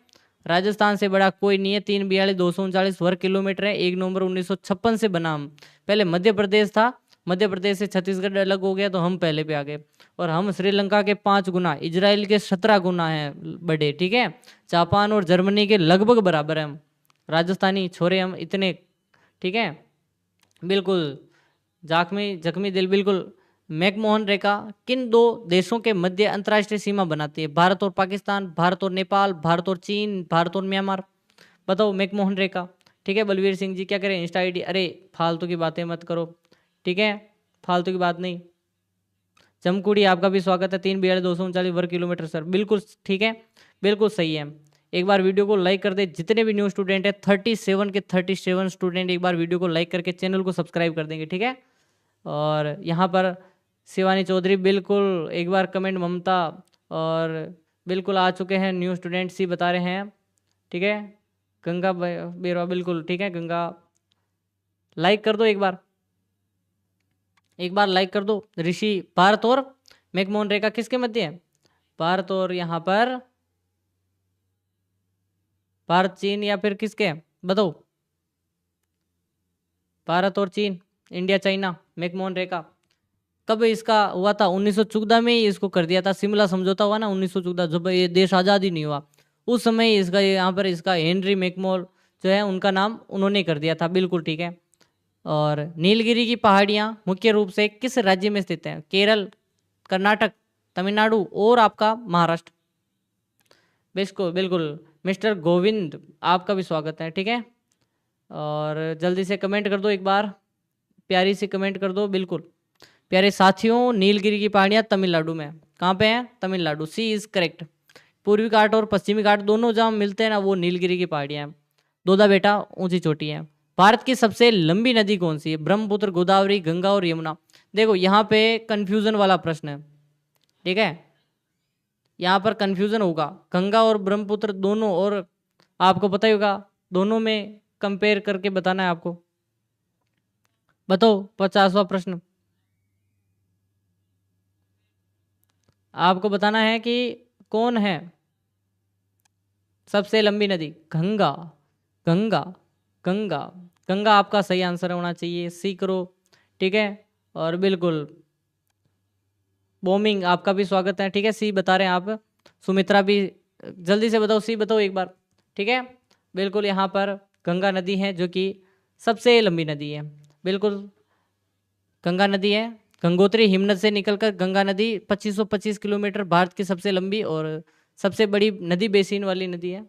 S1: राजस्थान से बड़ा कोई नहीं है, 342,239 वर्ग किलोमीटर है। 1 नवंबर 1956 से बना। हम पहले मध्य प्रदेश था, मध्य प्रदेश से छत्तीसगढ़ अलग हो गया तो हम पहले पे आ गए। और हम श्रीलंका के 5 गुना, इजराइल के 17 गुना हैं बड़े, ठीक है। जापान और जर्मनी के लगभग बराबर हैं हम, राजस्थानी छोरे हम इतने, ठीक है, बिल्कुल। जख्मी जख्मी दिल, बिल्कुल। मैकमोहन रेखा किन दो देशों के मध्य अंतर्राष्ट्रीय सीमा बनाती है? भारत और पाकिस्तान, भारत और नेपाल, भारत और चीन, भारत और म्यांमार। बताओ मैकमोहन रेखा, ठीक है। बलवीर सिंह जी क्या करें? इंस्टा आईडी, अरे फालतू की बातें मत करो, ठीक है, फालतू की बात नहीं। जमकुड़ी आपका भी स्वागत है, 342,239 वर्ग किलोमीटर सर, बिल्कुल ठीक है, बिल्कुल सही है। एक बार वीडियो को लाइक कर दे जितने भी न्यू स्टूडेंट है, 37 के 37 स्टूडेंट एक बार वीडियो को लाइक करके चैनल को सब्सक्राइब कर देंगे, ठीक है। और यहाँ पर शिवानी चौधरी, बिल्कुल एक बार कमेंट, ममता, और बिल्कुल आ चुके हैं न्यू स्टूडेंट्स ही बता रहे हैं, ठीक है। गंगा बेरवा, बिल्कुल ठीक है, गंगा लाइक कर दो एक बार, एक बार लाइक कर दो। ऋषि, भारत और मैकमोहन रेखा किसके मध्य है? भारत और यहाँ पर भारत चीन या फिर किसके, बताओ। भारत और चीन, इंडिया चाइना, मैकमोहन रेखा। कब इसका हुआ था? 1914 में ही इसको कर दिया था, शिमला समझौता हुआ ना 1914, जब ये देश आज़ाद ही नहीं हुआ उस समय इसका, यहाँ पर इसका हेनरी मैकमोहन जो है उनका नाम उन्होंने कर दिया था, बिल्कुल ठीक है। और नीलगिरी की पहाड़ियाँ मुख्य रूप से किस राज्य में स्थित हैं? केरल, कर्नाटक, तमिलनाडु और आपका महाराष्ट्र। बिल्कुल बिल्कुल, मिस्टर गोविंद आपका भी स्वागत है, ठीक है। और जल्दी से कमेंट कर दो एक बार, प्यारी सी कमेंट कर दो, बिल्कुल। प्यारे साथियों, नीलगिरी की पहाड़ियाँ तमिलनाडु में, कहाँ पे हैं? तमिलनाडु, सी इज करेक्ट। पूर्वी घाट और पश्चिमी घाट दोनों जहाँ मिलते हैं ना, वो नीलगिरी की पहाड़ियाँ हैं। दोदा बेटा ऊंची चोटी है। भारत की सबसे लंबी नदी कौन सी है? ब्रह्मपुत्र, गोदावरी, गंगा और यमुना। देखो यहाँ पे कंफ्यूजन वाला प्रश्न है, ठीक है, यहाँ पर कंफ्यूजन होगा। गंगा और ब्रह्मपुत्र दोनों, और आपको पता ही होगा, दोनों में कंपेयर करके बताना है आपको। बताओ 50वां प्रश्न, आपको बताना है कि कौन है सबसे लंबी नदी? गंगा, गंगा, गंगा, गंगा आपका सही आंसर होना चाहिए, सी करो, ठीक है। और बिल्कुल बोमिंग आपका भी स्वागत है, ठीक है। सी बता रहे हैं आप। सुमित्रा भी, जल्दी से बताओ, सी बताओ एक बार, ठीक है। बिल्कुल यहाँ पर गंगा नदी है जो कि सबसे लंबी नदी है, बिल्कुल गंगा नदी है। गंगोत्री हिमनद से निकलकर गंगा नदी 2525 किलोमीटर, भारत की सबसे लंबी और सबसे बड़ी नदी बेसिन वाली नदी है।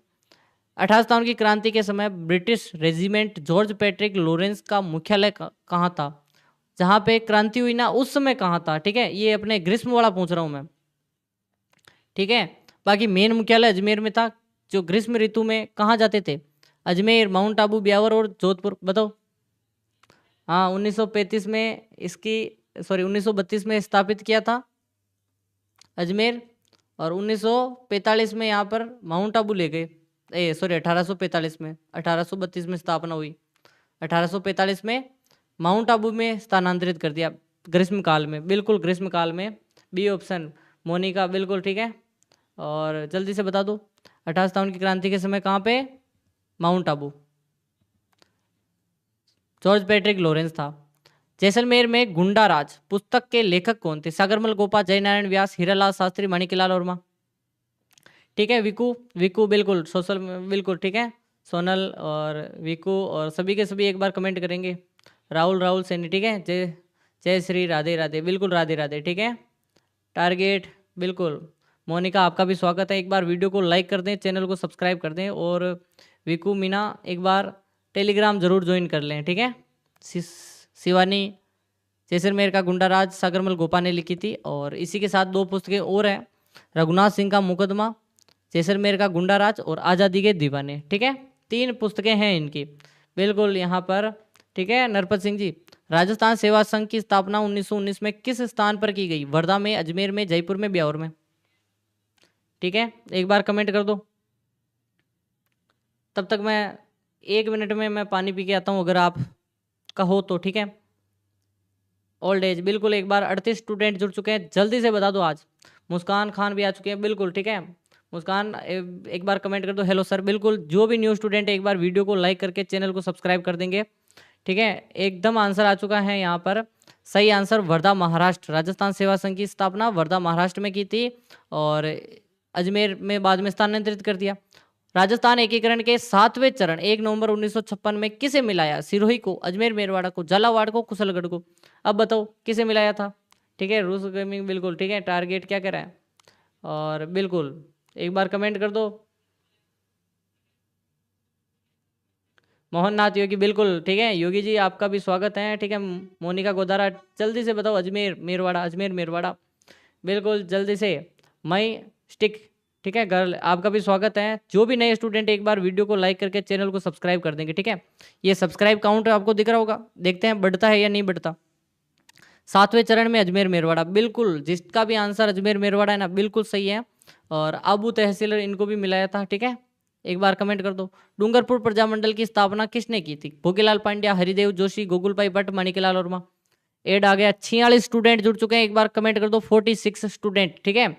S1: 1857 की क्रांति के समय British regiment George Patrick Lawrence का मुख्यालय कहाँ था? जहाँ पे क्रांति हुई ना उस समय कहाँ था, ठीक है। ये अपने ग्रीष्म वाला पूछ रहा हूँ मैं, ठीक है। बाकी मेन मुख्यालय अजमेर में था। जो ग्रीष्म ऋतु में कहाँ जाते थे? अजमेर, माउंट आबू, ब्यावर और जोधपुर। बताओ। हाँ, 1935 में इसकी, सॉरी 1932 में स्थापित किया था अजमेर, और 1945 में यहाँ पर माउंट आबू ले गए। सॉरी 1845 में, 1832 में स्थापना हुई, 1845 में माउंट आबू में स्थानांतरित कर दिया ग्रीष्म काल में। बिल्कुल ग्रीष्म काल में, बी ऑप्शन मोनिका, बिल्कुल ठीक है। और जल्दी से बता दो, 1857 की क्रांति के समय कहाँ पे? Mount Abu. George Patrick Lawrence था। जैसलमेर में गुंडा राज पुस्तक के लेखक कौन थे? सागरमल गोपा, जयनारायण व्यास, हीरालाल शास्त्री, माणिकलाल वर्मा। ठीक है, विकू, विकू बिल्कुल सोशल में, बिल्कुल ठीक है। सोनल और विकू और सभी के सभी एक बार कमेंट करेंगे। राहुल, राहुल सैनी, ठीक है। जय जय श्री राधे राधे, बिल्कुल राधे राधे, ठीक है। टारगेट, बिल्कुल। मोनिका आपका भी स्वागत है। एक बार वीडियो को लाइक कर दें, चैनल को सब्सक्राइब कर दें, और विकू मीना एक बार टेलीग्राम जरूर ज्वाइन कर लें, ठीक है। शिवानी, जैसलमेर का गुंडाराज सागरमल गोपा ने लिखी थी। और इसी के साथ दो पुस्तकें और हैं, रघुनाथ सिंह का मुकदमा, जैसलमेर का गुंडाराज और आज़ादी के दीवाने, ठीक है। 3 पुस्तकें हैं इनकी, बिल्कुल यहाँ पर, ठीक है। नरपत सिंह जी, राजस्थान सेवा संघ की स्थापना 1919 में किस स्थान पर की गई? वर्धा में, अजमेर में, जयपुर में, ब्यावर में, ठीक है। एक बार कमेंट कर दो। तब तक मैं 1 मिनट में मैं पानी पी के आता हूँ, अगर आप कहो तो, ठीक है। ओल्ड एज, बिल्कुल एक बार 38 स्टूडेंट जुड़ चुके हैं, जल्दी से बता दो आज। मुस्कान खान भी आ चुके हैं, बिल्कुल ठीक है। मुस्कान एक बार कमेंट कर दो, हेलो सर। बिल्कुल, जो भी न्यू स्टूडेंट है एक बार वीडियो को लाइक करके चैनल को सब्सक्राइब कर देंगे, ठीक है। एकदम आंसर आ चुका है यहाँ पर। सही आंसर वर्धा महाराष्ट्र। राजस्थान सेवा संघ की स्थापना वर्धा महाराष्ट्र में की थी, और अजमेर में बाद में स्थानांतरित कर दिया। राजस्थान एकीकरण के 7वें चरण 1 नवंबर 1956 में किसे मिलाया? सिरोही को, अजमेर मेरवाड़ा को, झालावाड़ को, कुशलगढ़ को। अब बताओ किसे मिलाया था, ठीक है। रूस गेमिंग, बिल्कुल ठीक है। टारगेट क्या कह रहा है? और बिल्कुल एक बार कमेंट कर दो। मोहननाथ योगी, बिल्कुल ठीक है। योगी जी आपका भी स्वागत है, ठीक है। मोनिका गोदारा, जल्दी से बताओ। अजमेर मेरवाड़ा, अजमेर मेरवाड़ा, बिल्कुल जल्दी से। मई स्टिक, ठीक है। गर्ल आपका भी स्वागत है। जो भी नए स्टूडेंट एक बार वीडियो को लाइक करके चैनल को सब्सक्राइब कर देंगे, ठीक है। ये सब्सक्राइब काउंट आपको दिख रहा होगा, देखते हैं बढ़ता है या नहीं बढ़ता। 7वें चरण में अजमेर मेरवाड़ा, बिल्कुल जिसका भी आंसर अजमेर मेरवाड़ा है ना, बिल्कुल सही है। और आबू तहसीलर, इनको भी मिलाया था, ठीक है। एक बार कमेंट कर दो। डूंगरपुर प्रजामंडल की स्थापना किसने की थी? भोगीलाल पांड्या, हरिदेव जोशी, गोकुलभाई भट्ट, माणिकलाल वर्मा। एड आ गया। 46 स्टूडेंट जुड़ चुके हैं, एक बार कमेंट कर दो। 46 स्टूडेंट, ठीक है।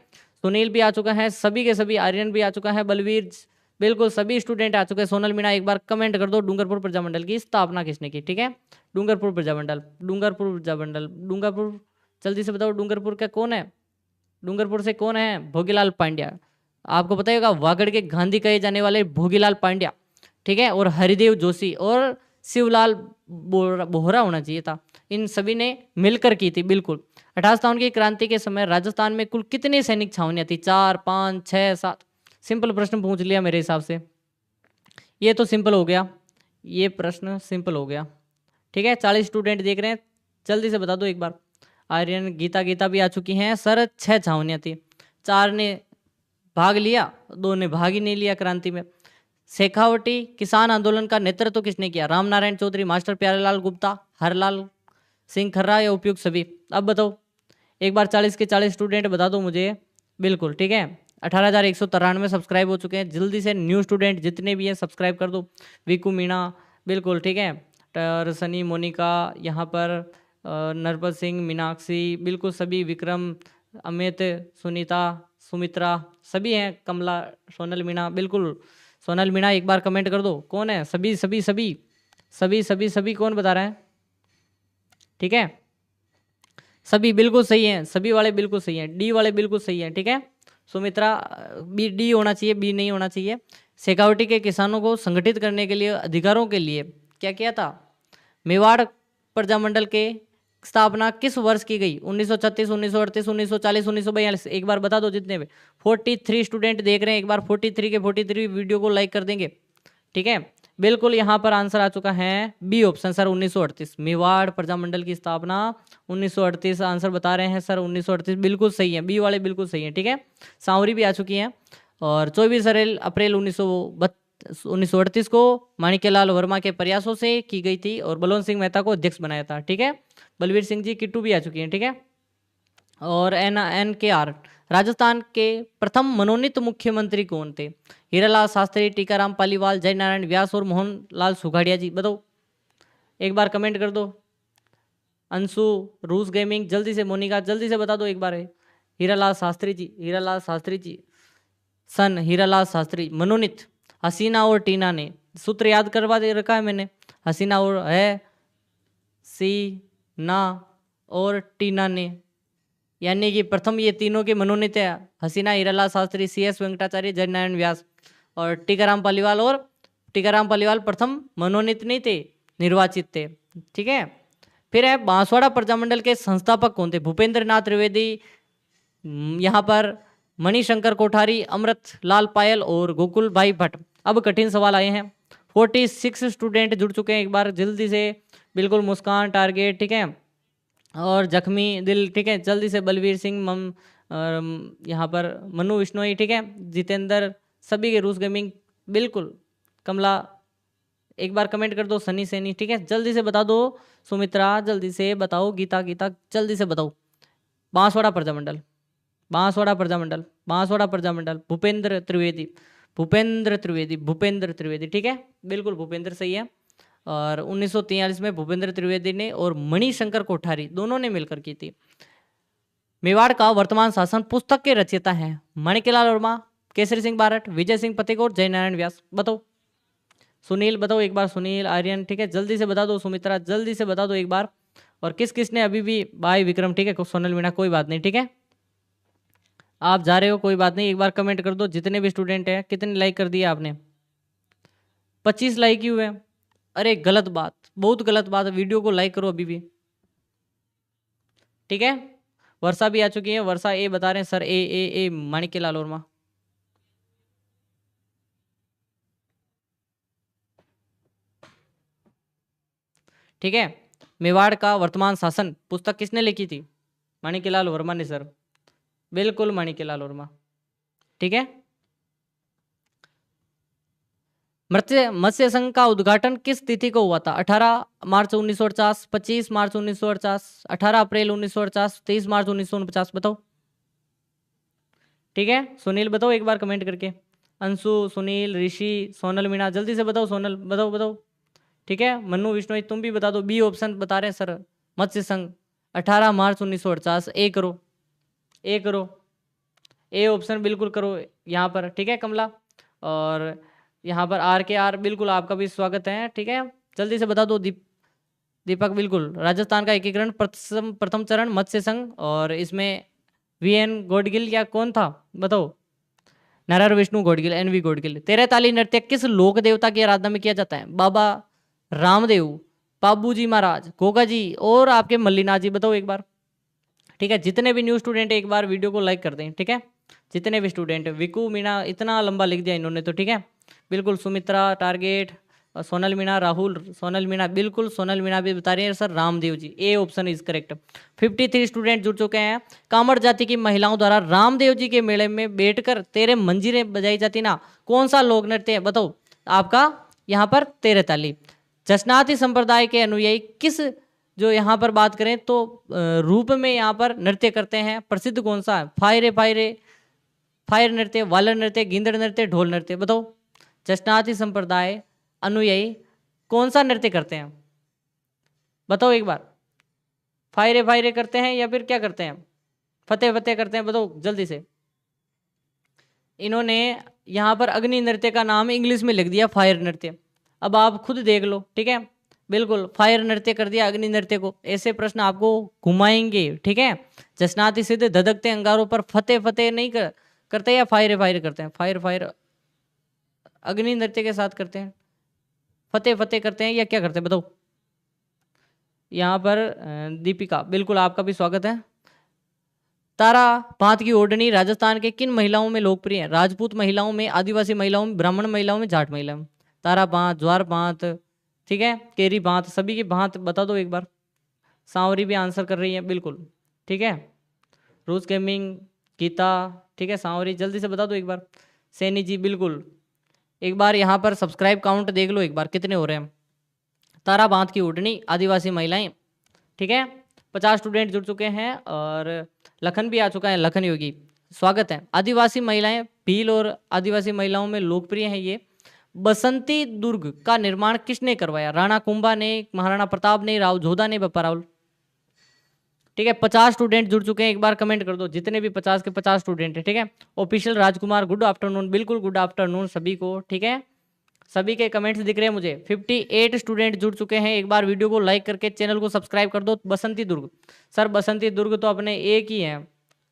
S1: सुनील भी आ चुका है, सभी के सभी। आर्यन भी आ चुका है, बलवीर, बिल्कुल सभी स्टूडेंट आ चुके हैं। सोनल मीणा, एक बार कमेंट कर दो। डूंगरपुर प्रजामंडल की स्थापना किसने की, ठीक है। डूंगरपुर प्रजामंडल, डूंगरपुर प्रजामंडल, डूंगरपुर, जल्दी से बताओ डूंगरपुर का कौन है? डूंगरपुर से कौन है? भोगीलाल पांड्या। आपको पता होगा वागड़ के गांधी कहे जाने वाले भोगीलाल पांड्या, ठीक है। और हरिदेव जोशी और शिवलाल बोहरा होना चाहिए था, इन सभी ने मिलकर की थी, बिल्कुल। 1857 की क्रांति के समय राजस्थान में कुल कितनी सैनिक छावनियां थी? 4, 5, 6, 7। सिंपल प्रश्न पूछ लिया मेरे हिसाब से, ये तो सिंपल हो गया, ये प्रश्न सिंपल हो गया, ठीक है। 40 स्टूडेंट देख रहे हैं, जल्दी से बता दो एक बार। आर्यन, गीता, गीता भी आ चुकी हैं। सर 6 छावनियां थी, 4 ने भाग लिया, 2 ने भाग ही नहीं लिया क्रांति में। शेखावटी किसान आंदोलन का नेतृत्व किसने किया? रामनारायण चौधरी, मास्टर प्यारेलाल गुप्ता, हरलाल सिंह खर्रा, या उपयुक्त सभी? अब बताओ एक बार। 40 के 40 स्टूडेंट बता दो मुझे, बिल्कुल ठीक है। 18,193 सब्सक्राइब हो चुके हैं, जल्दी से न्यू स्टूडेंट जितने भी हैं सब्सक्राइब कर दो। विकू मीणा, बिल्कुल ठीक है। और सनी, मोनिका, यहाँ पर नरपत सिंह, मीनाक्षी, बिल्कुल सभी। विक्रम, अमित, सुनीता, सुमित्रा, सभी हैं। कमला, सोनल मीणा, बिल्कुल सोनल मीणा, एक बार कमेंट कर दो। कौन है? सभी सभी सभी सभी सभी सभी, कौन बता रहा है, ठीक है। सभी बिल्कुल सही हैं, सभी वाले बिल्कुल सही हैं, डी वाले बिल्कुल सही हैं, ठीक है। सुमित्रा, बी डी होना चाहिए, बी नहीं होना चाहिए। शेखावटी के किसानों को संगठित करने के लिए, अधिकारों के लिए क्या किया था? मेवाड़ प्रजामंडल के स्थापना किस वर्ष की गई? 1936, 1938, 1940, 1942? एक बार बता दो जितने भी। 43 स्टूडेंट देख रहे हैं, एक बार 43 के 43 वीडियो को लाइक कर देंगे, ठीक है। बिल्कुल यहाँ पर आंसर आ चुका है B option sir, 1938। Mewar Prajamandal की स्थापना 1938, आंसर बता रहे हैं सर 1938, बिल्कुल सही है, बी वाले बिल्कुल सही है, ठीक है। सांवरी भी आ चुकी हैं। और 24 अप्रैल 1938 को माणिक्यलाल वर्मा के प्रयासों से की गई थी और बलवंत सिंह मेहता को अध्यक्ष बनाया था, ठीक है। बलवीर सिंह जी किट्टू भी आ चुकी हैं, ठीक है। और एन के आर, राजस्थान के प्रथम मनोनीत मुख्यमंत्री कौन थे? हीरालाल शास्त्री, टीकाराम पालीवाल, जयनारायण व्यास और मोहनलाल सुखाड़िया जी, बताओ एक बार कमेंट कर दो। अंशु, रूस गेमिंग, जल्दी से। मोनिका जल्दी से बता दो एक बार। हीरालाल शास्त्री जी, हीरालाल शास्त्री जी, सन हीरालाल शास्त्री मनोनीत। हसीना और टीना ने, सूत्र याद करवा दे रखा है मैंने। हसीना और है, सी ना और टीना ने, यानी कि प्रथम ये तीनों के मनोनीत है। हसीना, हीरालाल शास्त्री, CS वेंकटाचार्य, जयनारायण व्यास और टीकाराम पालीवाल। और टीकाराम पालीवाल प्रथम मनोनीत नहीं थे, निर्वाचित थे, ठीक है। फिर है बांसवाड़ा प्रजामंडल के संस्थापक कौन थे? भूपेंद्र नाथ त्रिवेदी, यहाँ पर मणिशंकर कोठारी, अमृत लाल पायल और गोकुल भाई भट्ट। अब कठिन सवाल आए हैं। 46 स्टूडेंट जुड़ चुके हैं, एक बार जल्दी से। बिल्कुल मुस्कान, टारगेट, ठीक है, और जख्मी दिल, ठीक है, जल्दी से। बलवीर सिंह, यहाँ पर मनु विश्नोई, ठीक है, जितेंद्र, सभी के रूस गेमिंग, बिल्कुल। कमला एक बार कमेंट कर दो। सनी सैनी, ठीक है, जल्दी से बता दो। सुमित्रा जल्दी से बताओ। गीता, गीता जल्दी से बताओ। बांसवाड़ा प्रजामंडल, बांसवाड़ा प्रजामंडल, बांसवाड़ा प्रजामंडल। भूपेंद्र त्रिवेदी, भूपेंद्र त्रिवेदी, भूपेंद्र त्रिवेदी, ठीक है, बिल्कुल भूपेंद्र सही है। और 1943 में भूपेंद्र त्रिवेदी ने और मणिशंकर कोठारी दोनों ने मिलकर की थी। मेवाड़ का वर्तमान शासन पुस्तक के रचयिता हैं माणिक्यलाल वर्मा, केसरी सिंह बारट, विजय सिंह फतेहकोट, जयनारायण व्यास, बताओ। सुनील बताओ एक बार। सुनील, आर्यन, ठीक है, जल्दी से बता दो। सुमित्रा जल्दी से बता दो एक बार। और किस किस ने अभी भी, भाई विक्रम, ठीक है, सोनल मीणा, कोई बात नहीं, ठीक है, आप जा रहे हो, कोई बात नहीं, एक बार कमेंट कर दो जितने भी स्टूडेंट हैं। कितने लाइक कर दिए आपने? 25 लाइक ही हुए। अरे गलत बात, बहुत गलत बात है, वीडियो को लाइक करो अभी भी, ठीक है। वर्षा भी आ चुकी है। वर्षा ए बता रहे हैं सर, ए माणिक्यलाल वर्मा, ठीक है। मेवाड़ का वर्तमान शासन पुस्तक किसने लिखी थी? माणिक्यलाल वर्मा ने सर, बिल्कुल माणिक्यलाल वर्मा, ठीक है। मत्स्य संघ का उद्घाटन किस तिथि को हुआ था? 18 मार्च 1948, 25 मार्च 1948, 18 अप्रैल 1948, 23 मार्च 1949, बताओ, ठीक है। सुनील बताओ एक बार कमेंट करके। अंशु, सुनील, ऋषि, सोनल मीणा, जल्दी से बताओ। सोनल बताओ, बताओ, ठीक है। मनु विश्नोई तुम भी बता दो। बी ऑप्शन बता रहे हैं सर, मत्स्य संघ 18 मार्च 1949। ए करो, ए करो, ए ऑप्शन बिल्कुल करो यहाँ पर, ठीक है। कमला, और यहाँ पर RKR, बिल्कुल आपका भी स्वागत है, ठीक है, जल्दी से बता दो। दीपक, बिल्कुल। राजस्थान का एकीकरण प्रथम चरण मत्स्य संघ, और इसमें VN गोडगिल या कौन था, बताओ। नारायण विष्णु गोडगिल, NV गोडगिल। तेरह ताली नृत्य किस लोक देवता की आराधना में किया जाता है? बाबा रामदेव, बाबू जी महाराज, गोगा जी और आपके मल्लीनाथ जी, बताओ एक बार, ठीक है। जितने भी न्यू स्टूडेंट एक बार वीडियो को लाइक कर दें, ठीक है, जितने भी स्टूडेंट। विकू मीणा, इतना लंबा लिख दिया इन्होंने तो, ठीक है, बिल्कुल। सुमित्रा, टारगेट, सोनल मीणा, राहुल, सोनल मीणा, बिल्कुल। सोनल मीणा भी बता रही है sir, Ramdev ji, A option is correct. 53 student जुड़ चुके हैं। कामड़ जाति की महिलाओं द्वारा रामदेव जी के मेले में बैठकर तेरे मंजीरें बजाई जाती ना, कौन सा लोक नृत्य है, बताओ आपका यहाँ पर? तेरह ताली। जसनाती संप्रदाय के अनुयायी किस, जो यहाँ पर बात करें तो रूप में यहाँ पर नृत्य करते हैं, प्रसिद्ध कौन सा है? फायरे फायरे, फायर नृत्य, वालर नृत्य, गिंदड़ नृत्य, ढोल नृत्य, बताओ। जसनाती संप्रदाय अनुयायी कौन सा नृत्य करते हैं, बताओ एक बार। फायरे फायरे करते हैं या फिर क्या करते हैं? फतेह फतेह करते हैं, बताओ जल्दी से। इन्होंने यहाँ पर अग्नि नृत्य का नाम इंग्लिश में लिख दिया फायर नृत्य। अब आप खुद देख लो, ठीक है, बिल्कुल फायर नृत्य कर दिया अग्नि नृत्य को, ऐसे प्रश्न आपको घुमाएंगे, ठीक है। जसनाति सिद्ध धधकते अंगारों पर फतेह फतेह नहीं करते या फायर फायर करते हैं, फायर फायर अग्नि नृत्य के साथ करते हैं, फतेह फतेह करते हैं या क्या करते हैं बताओ। यहाँ पर दीपिका बिल्कुल आपका भी स्वागत है। तारा भात की ओढ़नी राजस्थान के किन महिलाओं में लोकप्रिय है? राजपूत महिलाओं में, आदिवासी महिलाओं में, ब्राह्मण महिलाओं में, जाट महिलाओं में। तारा भात, ज्वार भात, ठीक है, केरी भात, सभी की भात बता दो एक बार। सांवरी भी आंसर कर रही है बिल्कुल, ठीक है। रूस गेमिंग, गीता, ठीक है, सांवरी जल्दी से बता दो एक बार। सैनी जी बिल्कुल, एक बार यहाँ पर सब्सक्राइब काउंट देख लो एक बार कितने हो रहे हैं। तारा बांध की ओढ़नी, आदिवासी महिलाएं, ठीक है। 50 स्टूडेंट जुड़ चुके हैं और लखन भी आ चुका है, लखन योगी स्वागत है। आदिवासी महिलाएं भील और आदिवासी महिलाओं में लोकप्रिय है ये। बसंती दुर्ग का निर्माण किसने करवाया? राणा कुंभा ने, महाराणा प्रताप ने, राव जोधा ने, बप्पा रावल, ठीक है। 50 स्टूडेंट जुड़ चुके हैं, एक बार कमेंट कर दो जितने भी 50 के 50 स्टूडेंट है, ठीक है। ऑफिशियल राजकुमार गुड आफ्टरनून, बिल्कुल गुड आफ्टरनून सभी को, ठीक है। सभी के कमेंट्स दिख रहे हैं मुझे। 58 स्टूडेंट जुड़ चुके हैं, एक बार वीडियो को लाइक करके चैनल को सब्सक्राइब कर दो। बसंती दुर्ग, सर बसंती दुर्ग तो अपने एक ही है,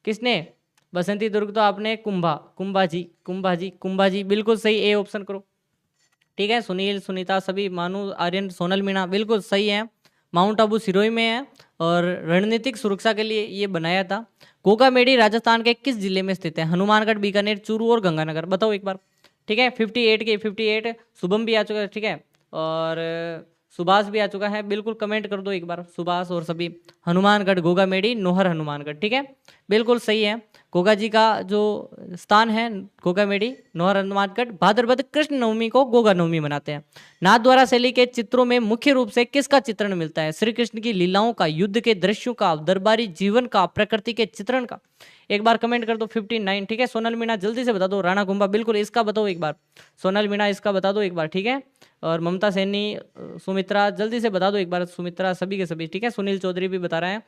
S1: किसने? बसंती दुर्ग तो आपने कुंभा जी बिल्कुल सही, ए ऑप्शन करो, ठीक है। सुनील, सुनीता, सभी, मानू, आर्यन, सोनल मीणा बिल्कुल सही है। माउंट आबू सिरोही में है और रणनीतिक सुरक्षा के लिए ये बनाया था। गोगामेडी राजस्थान के किस जिले में स्थित है? हनुमानगढ़, बीकानेर, चूरू और गंगानगर, बताओ एक बार, ठीक है। 58 के 58, शुभम भी आ चुका है, ठीक है, और सुभाष भी आ चुका है, बिल्कुल कमेंट कर दो एक बार सुभाष और सभी। हनुमानगढ़, गोगामेडी, नोहर, हनुमानगढ़, ठीक है, बिल्कुल सही है। गोगा जी का जो स्थान है गोगामेडी, नोहर, हनुमानगढ़। भाद्रपद कृष्ण नवमी को गोगा नवमी मनाते हैं। नाथद्वारा शैली के चित्रों में मुख्य रूप से किसका चित्रण मिलता है? श्री कृष्ण की लीलाओं का, युद्ध के दृश्यों का, दरबारी जीवन का, प्रकृति के चित्रण का, एक बार कमेंट कर दो। 59, ठीक है। सोनल मीणा जल्दी से बता दो। राणा कुंभा बिल्कुल, इसका बताओ एक बार। सोनल मीणा इसका बता दो एक बार, ठीक है। और ममता सैनी, सुमित्रा जल्दी से बता दो एक बार, सुमित्रा सभी के सभी, ठीक है। सुनील चौधरी भी बता रहे हैं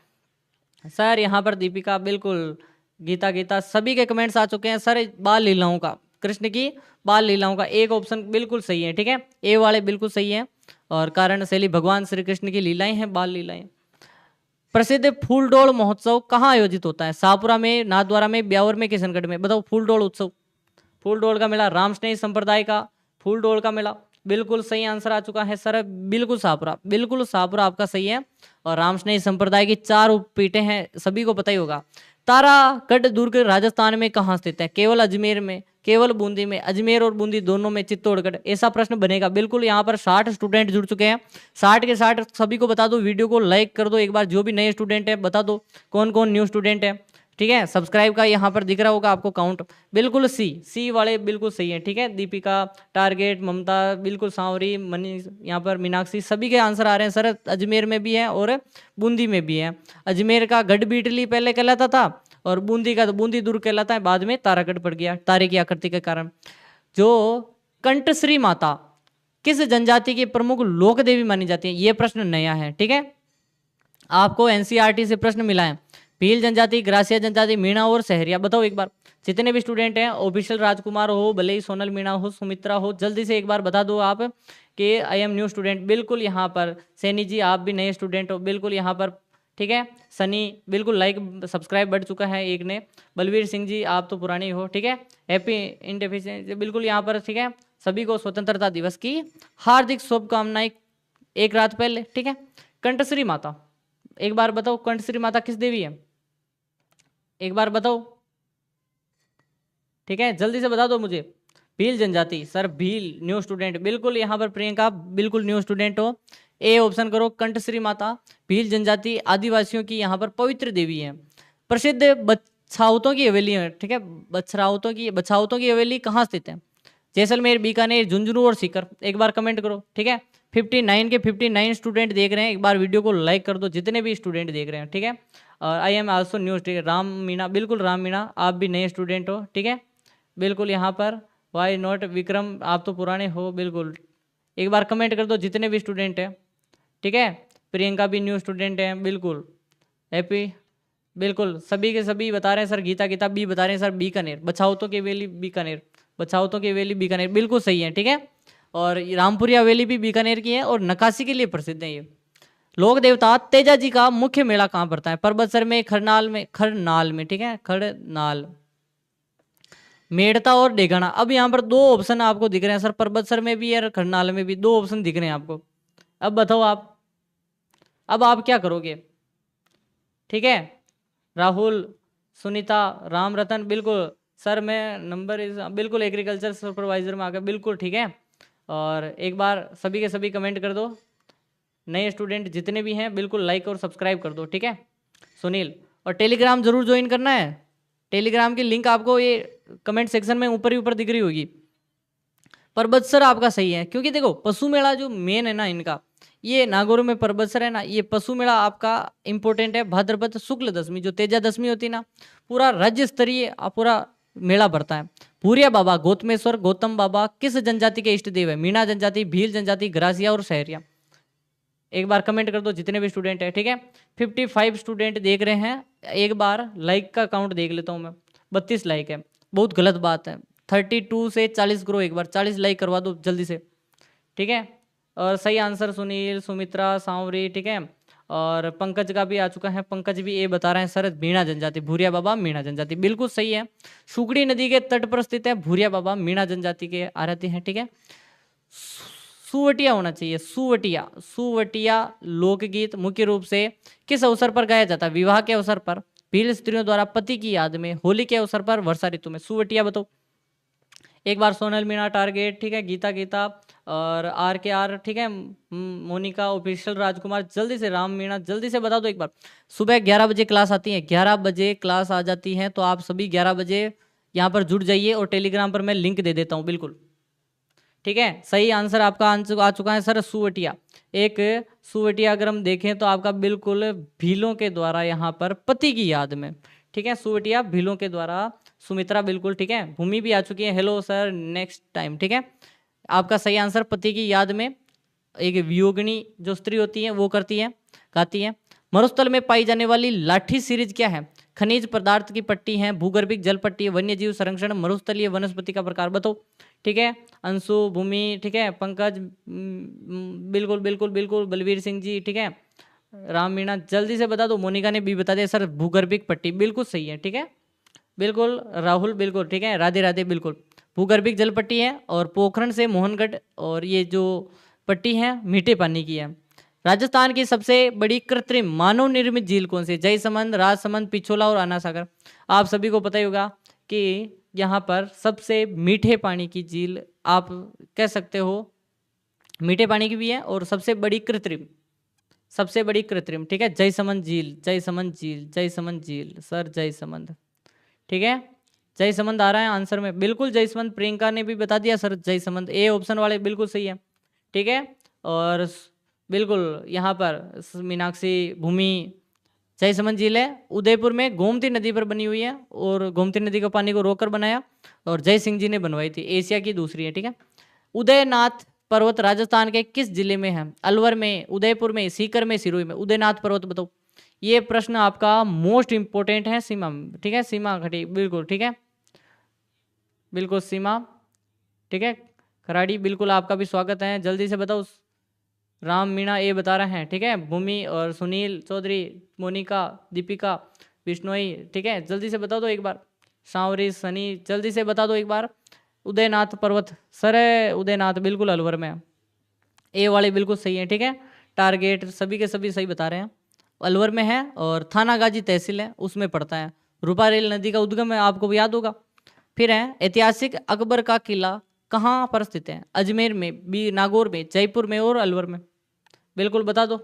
S1: सर, यहाँ पर दीपिका बिल्कुल, गीता सभी के कमेंट्स आ चुके हैं सर। बाल लीलाओं का, कृष्ण की बाल लीलाओं का एक ऑप्शन बिल्कुल सही है, ठीक है, ए वाले बिल्कुल सही है। और कारण शैली भगवान श्री कृष्ण की लीलाएं हैं, बाल लीलाएं। प्रसिद्ध फूलडोल महोत्सव कहाँ आयोजित होता है? शाहपुरा में, नाथद्वारा में, ब्यावर में, किशनगढ़ में, बताओ। फूलडोल उत्सव, फूलडोल का मेला, रामस्नेही संप्रदाय का फूलडोल का मेला, बिल्कुल सही आंसर आ चुका है सर, बिल्कुल शाहपुरा, बिल्कुल शाहपुरा आपका सही है। और रामस्नेही संप्रदाय की 4 उपपीठें हैं, सभी को पता ही होगा। तारागढ़ दुर्ग राजस्थान में कहाँ स्थित है? केवल अजमेर में, केवल बूंदी में, अजमेर और बूंदी दोनों में, चित्तौड़गढ़, ऐसा प्रश्न बनेगा बिल्कुल। यहाँ पर 60 स्टूडेंट जुड़ चुके हैं, 60 के 60 सभी को बता दो। वीडियो को लाइक कर दो एक बार, जो भी नए स्टूडेंट है बता दो कौन कौन न्यू स्टूडेंट है, ठीक है। सब्सक्राइब का यहाँ पर दिख रहा होगा आपको काउंट, बिल्कुल सी वाले बिल्कुल सही है, ठीक है। दीपिका, टारगेट, ममता बिल्कुल, सांवरी, मनीष, यहाँ पर मीनाक्षी, सभी के आंसर आ रहे हैं सर। अजमेर में भी है और बूंदी में भी है। अजमेर का गढ़ बीटली पहले कहलाता था और बूंदी का बूंदी दुर्ग कहलाता है, बाद में तारागढ़ पड़ गया तारे की आकृति के कारण। जो कंठश्री माता किस जनजाति की प्रमुख लोक देवी मानी जाती है? ये प्रश्न नया है, ठीक है, आपको एनसीईआरटी से प्रश्न मिला है। भील जनजाति, ग्रासिया जनजाति, मीणा और सहरिया, बताओ एक बार। जितने भी स्टूडेंट हैं, ऑफिशियल राजकुमार हो, भले ही सोनल मीणा हो, सुमित्रा हो, जल्दी से एक बार बता दो आप कि आई एम न्यू स्टूडेंट, बिल्कुल यहाँ पर। सैनी जी आप भी नए स्टूडेंट हो, बिल्कुल यहाँ पर, ठीक है। सनी बिल्कुल, लाइक सब्सक्राइब बढ़ चुका है एक ने। बलवीर सिंह जी आप तो पुराने हो, ठीक है। हैप्पी इंडिपेंडेंस बिल्कुल यहाँ पर, ठीक है। सभी को स्वतंत्रता दिवस की हार्दिक शुभकामनाएं एक रात पहले, ठीक है। कंठश्री माता, एक बार बताओ, कंठश्री माता किस देवी है? एक बार बताओ, ठीक है, जल्दी से बता दो मुझे। भील जनजाति, सर भील न्यू स्टूडेंट, बिल्कुल यहाँ पर प्रियंका बिल्कुल न्यू स्टूडेंट हो, ए ऑप्शन करो। कंठश्री माता भील जनजाति आदिवासियों की यहाँ पर पवित्र देवी है। प्रसिद्ध बछाउतों की हवेली है, ठीक है, बछाउतों की हवेली कहाँ स्थित है? जैसलमेर, बीकानेर, झुंझुनू और सीकर, एक बार कमेंट करो, ठीक है। 59 के 59 स्टूडेंट देख रहे हैं, एक बार वीडियो को लाइक कर दो जितने भी स्टूडेंट देख रहे हैं, ठीक है। और I am also new, Ram Meena, बिल्कुल राम मीणा आप भी नए स्टूडेंट हो, ठीक है, बिल्कुल यहाँ पर। वाई नॉट विक्रम आप तो पुराने हो, बिल्कुल एक बार कमेंट कर दो जितने भी स्टूडेंट हैं, ठीक है। प्रियंका भी न्यू स्टूडेंट है, बिल्कुल हैप्पी, बिल्कुल सभी के सभी बता रहे हैं सर। गीता भी बता रहे हैं सर, बीकानेर, बछाउतों की हवेली बीकानेर, बछाउतों की हवेली बीकानेर, बिल्कुल सही है, ठीक है। और रामपुरी हवेली भी बीकानेर की है और नक्काशी के लिए प्रसिद्ध है ये। लोक देवता तेजा जी का मुख्य मेला कहाँ पड़ता है? परबतसर में, खरनाल में, ठीक है, खरनाल, मेड़ता और डेगाना। अब यहाँ पर दो ऑप्शन आपको दिख रहे हैं सर, परबतसर में भी और खरनाल में भी दो ऑप्शन दिख रहे हैं आपको। अब बताओ आप, अब आप क्या करोगे? ठीक है, राहुल, सुनीता, राम रतन, बिल्कुल सर मैं नंबर बिल्कुल एग्रीकल्चर सुपरवाइजर में आ गया, बिल्कुल ठीक है। और एक बार सभी के सभी कमेंट कर दो, नए स्टूडेंट जितने भी हैं बिल्कुल लाइक और सब्सक्राइब कर दो, ठीक है सुनील। और टेलीग्राम जरूर ज्वाइन करना है, टेलीग्राम की लिंक आपको ये कमेंट सेक्शन में ऊपर ही ऊपर दिख रही होगी। परबतसर आपका सही है, क्योंकि देखो पशु मेला जो मेन है ना इनका, ये नागौर में परबतसर है ना, ये पशु मेला आपका इंपॉर्टेंट है। भाद्रपद शुक्ल दशमी जो तेजा दशमी होती है ना, पूरा राज्य स्तरीय पूरा मेला भरता है। भूरिया बाबा, गौतमेश्वर, गौतम बाबा किस जनजाति के इष्ट देव है? मीणा जनजाति, भील जनजाति, ग्रासिया और सहरिया। एक बार कमेंट कर दो जितने भी स्टूडेंट है, ठीक है। 55 स्टूडेंट देख रहे हैं, एक बार लाइक का काउंट देख लेता हूँ मैं, 32 लाइक है, बहुत गलत बात है। 32 से 40 करो, एक बार 40 लाइक करवा दो जल्दी से, ठीक है। और सही आंसर सुनील, सुमित्रा, सांवरी, ठीक है। और पंकज का भी आ चुका है, पंकज भी ये बता रहे हैं सर मीणा जनजाति, भूरिया बाबा मीणा जनजाति, बिल्कुल सही है। सुगड़ी नदी के तट पर स्थित है भूरिया बाबा, मीणा जनजाति के आ रहते हैं, ठीक है। सुवटिया होना चाहिए, सुवटिया, सुवटिया लोकगीत मुख्य रूप से किस अवसर पर गाया जाता है? विवाह के अवसर पर, भील स्त्रियों द्वारा पति की याद में, होली के अवसर पर, वर्षा ऋतु में। सुवटिया बताओ एक बार। सोनल मीणा टारगेट, ठीक है, गीता गीता और आर, ठीक है, मोनिका ऑफिशियल, राजकुमार, जल्दी से, राम मीणा, जल्दी से बता दो एक बार। सुबह 11 बजे क्लास आती है, 11 बजे क्लास आ जाती है, तो आप सभी 11 बजे यहाँ पर जुड़ जाइए और टेलीग्राम पर मैं लिंक दे देता हूँ, बिल्कुल ठीक है। सही आंसर आपका आ चुका है सर सुवटिया। एक सुवटिया अगर हम देखें तो आपका बिल्कुल भीलों के द्वारा यहाँ पर पति की याद में, ठीक है, सुवटिया भीलों के द्वारा। सुमित्रा बिल्कुल ठीक है, भूमि भी आ चुकी है, हेलो सर नेक्स्ट टाइम, ठीक है। आपका सही आंसर पति की याद में एक वियोगिनी जो स्त्री होती है वो करती है, गाती है। मरुस्थल में पाई जाने वाली लाठी सीरीज क्या है? खनिज पदार्थ की पट्टी है, भूगर्भिक जल पट्टी, वन्य जीव संरक्षण, मरुस्थलीय वनस्पति का प्रकार बताओ, ठीक है। अंशु, भूमि, ठीक है, पंकज, बिल्कुल बिल्कुल बिल्कुल, बलवीर सिंह जी, ठीक है, राम मीणा, जल्दी से बता दो। मोनिका ने भी बता दिया सर भूगर्भिक पट्टी, बिल्कुल सही है, ठीक है, बिल्कुल राहुल, बिल्कुल ठीक है, राधे राधे, बिल्कुल भूगर्भिक जल पट्टी है। और पोखरण से मोहनगढ़ और ये जो पट्टी है मीठे पानी की है। राजस्थान की सबसे बड़ी कृत्रिम मानव निर्मित झील कौन सी? जयसमंद, राजसमंद, पिछोला और आना सागर। आप सभी को पता ही होगा कि यहाँ पर सबसे मीठे पानी की झील आप कह सकते हो, मीठे पानी की भी है और सबसे बड़ी कृत्रिम, सबसे बड़ी कृत्रिम, ठीक है, जयसमंद झील, जयसमंद झील, जयसमंद झील सर, जयसमंद, ठीक है, जयसमंद आ रहा है आंसर में, बिल्कुल जयसमंद। प्रियंका ने भी बता दिया सर जयसमंद, ए ऑप्शन वाले बिल्कुल सही है, ठीक है। और बिल्कुल यहाँ पर मीनाक्षी, भूमि, जयसमंद झील है, उदयपुर में गोमती नदी पर बनी हुई है और गोमती नदी का पानी को रोककर बनाया और जय सिंह जी ने बनवाई थी, एशिया की दूसरी है, ठीक है। उदयनाथ पर्वत राजस्थान के किस जिले में है? अलवर में, उदयपुर में, सीकर में, सिरोही में। उदयनाथ पर्वत बताओ, ये प्रश्न आपका मोस्ट इंपोर्टेंट है सीमा, ठीक है, सीमा खटी, बिल्कुल ठीक है, बिल्कुल सीमा, ठीक है, खराड़ी, बिल्कुल आपका भी स्वागत है, जल्दी से बताओ। राम मीणा ये बता रहे हैं, ठीक है, भूमि और सुनील चौधरी, मोनिका, दीपिका, बिश्नोई, ठीक है, जल्दी से बता दो एक बार। सांवरी, सनी, जल्दी से बता दो एक बार। उदयनाथ पर्वत सर, उदयनाथ बिल्कुल अलवर में, ए वाले बिल्कुल सही है, ठीक है। टारगेट सभी के सभी सही बता रहे हैं, अलवर में है और थानागाजी तहसील है उसमें पड़ता है। रूपारेल नदी का उद्गम है, आपको याद होगा। फिर है ऐतिहासिक अकबर का किला कहाँ पर स्थित है? अजमेर में, बी नागौर में, जयपुर में और अलवर में, बिल्कुल बता दो।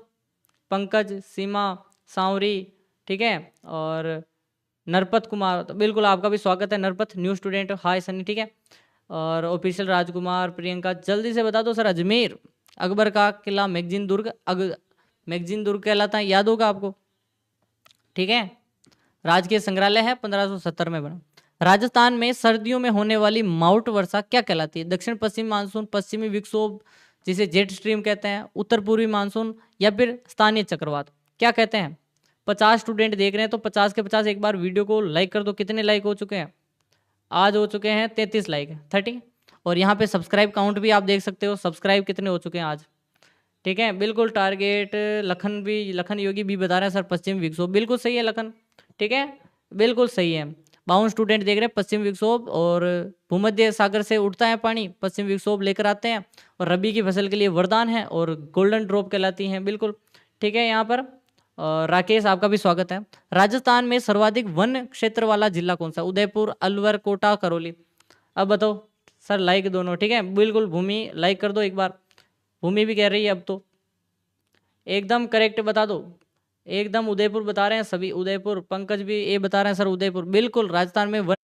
S1: पंकज, सीमा, सांवरी, ठीक है, और नरपत कुमार, तो बिल्कुल आपका भी स्वागत है नरपत, न्यू स्टूडेंट, हाय सनी, ठीक है। और ऑफिशियल राजकुमार, प्रियंका, जल्दी से बता दो सर। अजमेर, अकबर का किला मैगजीन दुर्ग, मैगजीन दुर्ग कहलाता है, याद होगा आपको, ठीक है। राजकीय संग्रहालय है, 1570 में बना। राजस्थान में सर्दियों में होने वाली माउंट वर्षा क्या कहलाती है? दक्षिण पश्चिम मानसून, पश्चिमी विक्षोभ जिसे जेट स्ट्रीम कहते हैं, उत्तर पूर्वी मानसून, या फिर स्थानीय चक्रवात, क्या कहते हैं? 50 स्टूडेंट देख रहे हैं तो 50 के 50 एक बार वीडियो को लाइक कर दो। कितने लाइक हो चुके हैं? आज हो चुके हैं 33 लाइक, 30। और यहाँ पे सब्सक्राइब काउंट भी आप देख सकते हो, सब्सक्राइब कितने हो चुके हैं आज। ठीक है, बिल्कुल टारगेट लखन योगी भी बता रहे हैं सर पश्चिम विक्षोभ, बिल्कुल सही है लखन। ठीक है, बिल्कुल सही है। 52 स्टूडेंट देख रहे हैं पश्चिम विक्षोभ, और भूमध्य सागर से उठता है पानी, पश्चिम विक्षोभ लेकर आते हैं, और रबी की फसल के लिए वरदान है और गोल्डन ड्रॉप कहलाती हैं, बिल्कुल। ठीक है, यहाँ पर राकेश आपका भी स्वागत है। राजस्थान में सर्वाधिक वन क्षेत्र वाला जिला कौन सा? उदयपुर, अलवर, कोटा, करौली। अब बताओ सर, लाइक दोनों। ठीक है, बिल्कुल भूमि लाइक कर दो एक बार, भूमि भी कह रही है अब तो। एकदम करेक्ट बता दो, एकदम उदयपुर बता रहे हैं सभी, उदयपुर। पंकज भी ये बता रहे हैं सर उदयपुर, बिल्कुल राजस्थान में वन।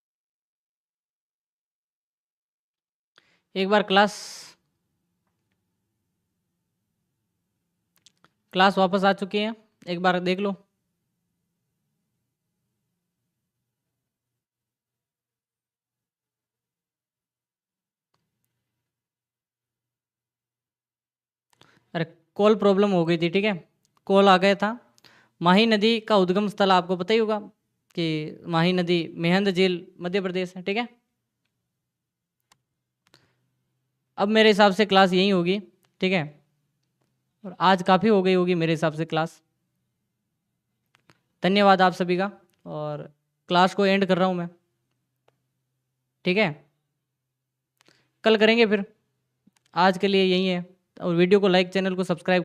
S1: एक बार क्लास वापस आ चुकी है, एक बार देख लो। अरे कॉल प्रॉब्लम हो गई थी, ठीक है, कॉल आ गया था। माही नदी का उद्गम स्थल आपको पता ही होगा कि माही नदी मेहंद झील मध्य प्रदेश है। ठीक है, अब मेरे हिसाब से क्लास यही होगी। ठीक है, और आज काफ़ी हो गई होगी मेरे हिसाब से क्लास। धन्यवाद आप सभी का, और क्लास को एंड कर रहा हूँ मैं। ठीक है, कल करेंगे फिर, आज के लिए यही है। और वीडियो को लाइक, चैनल को सब्सक्राइब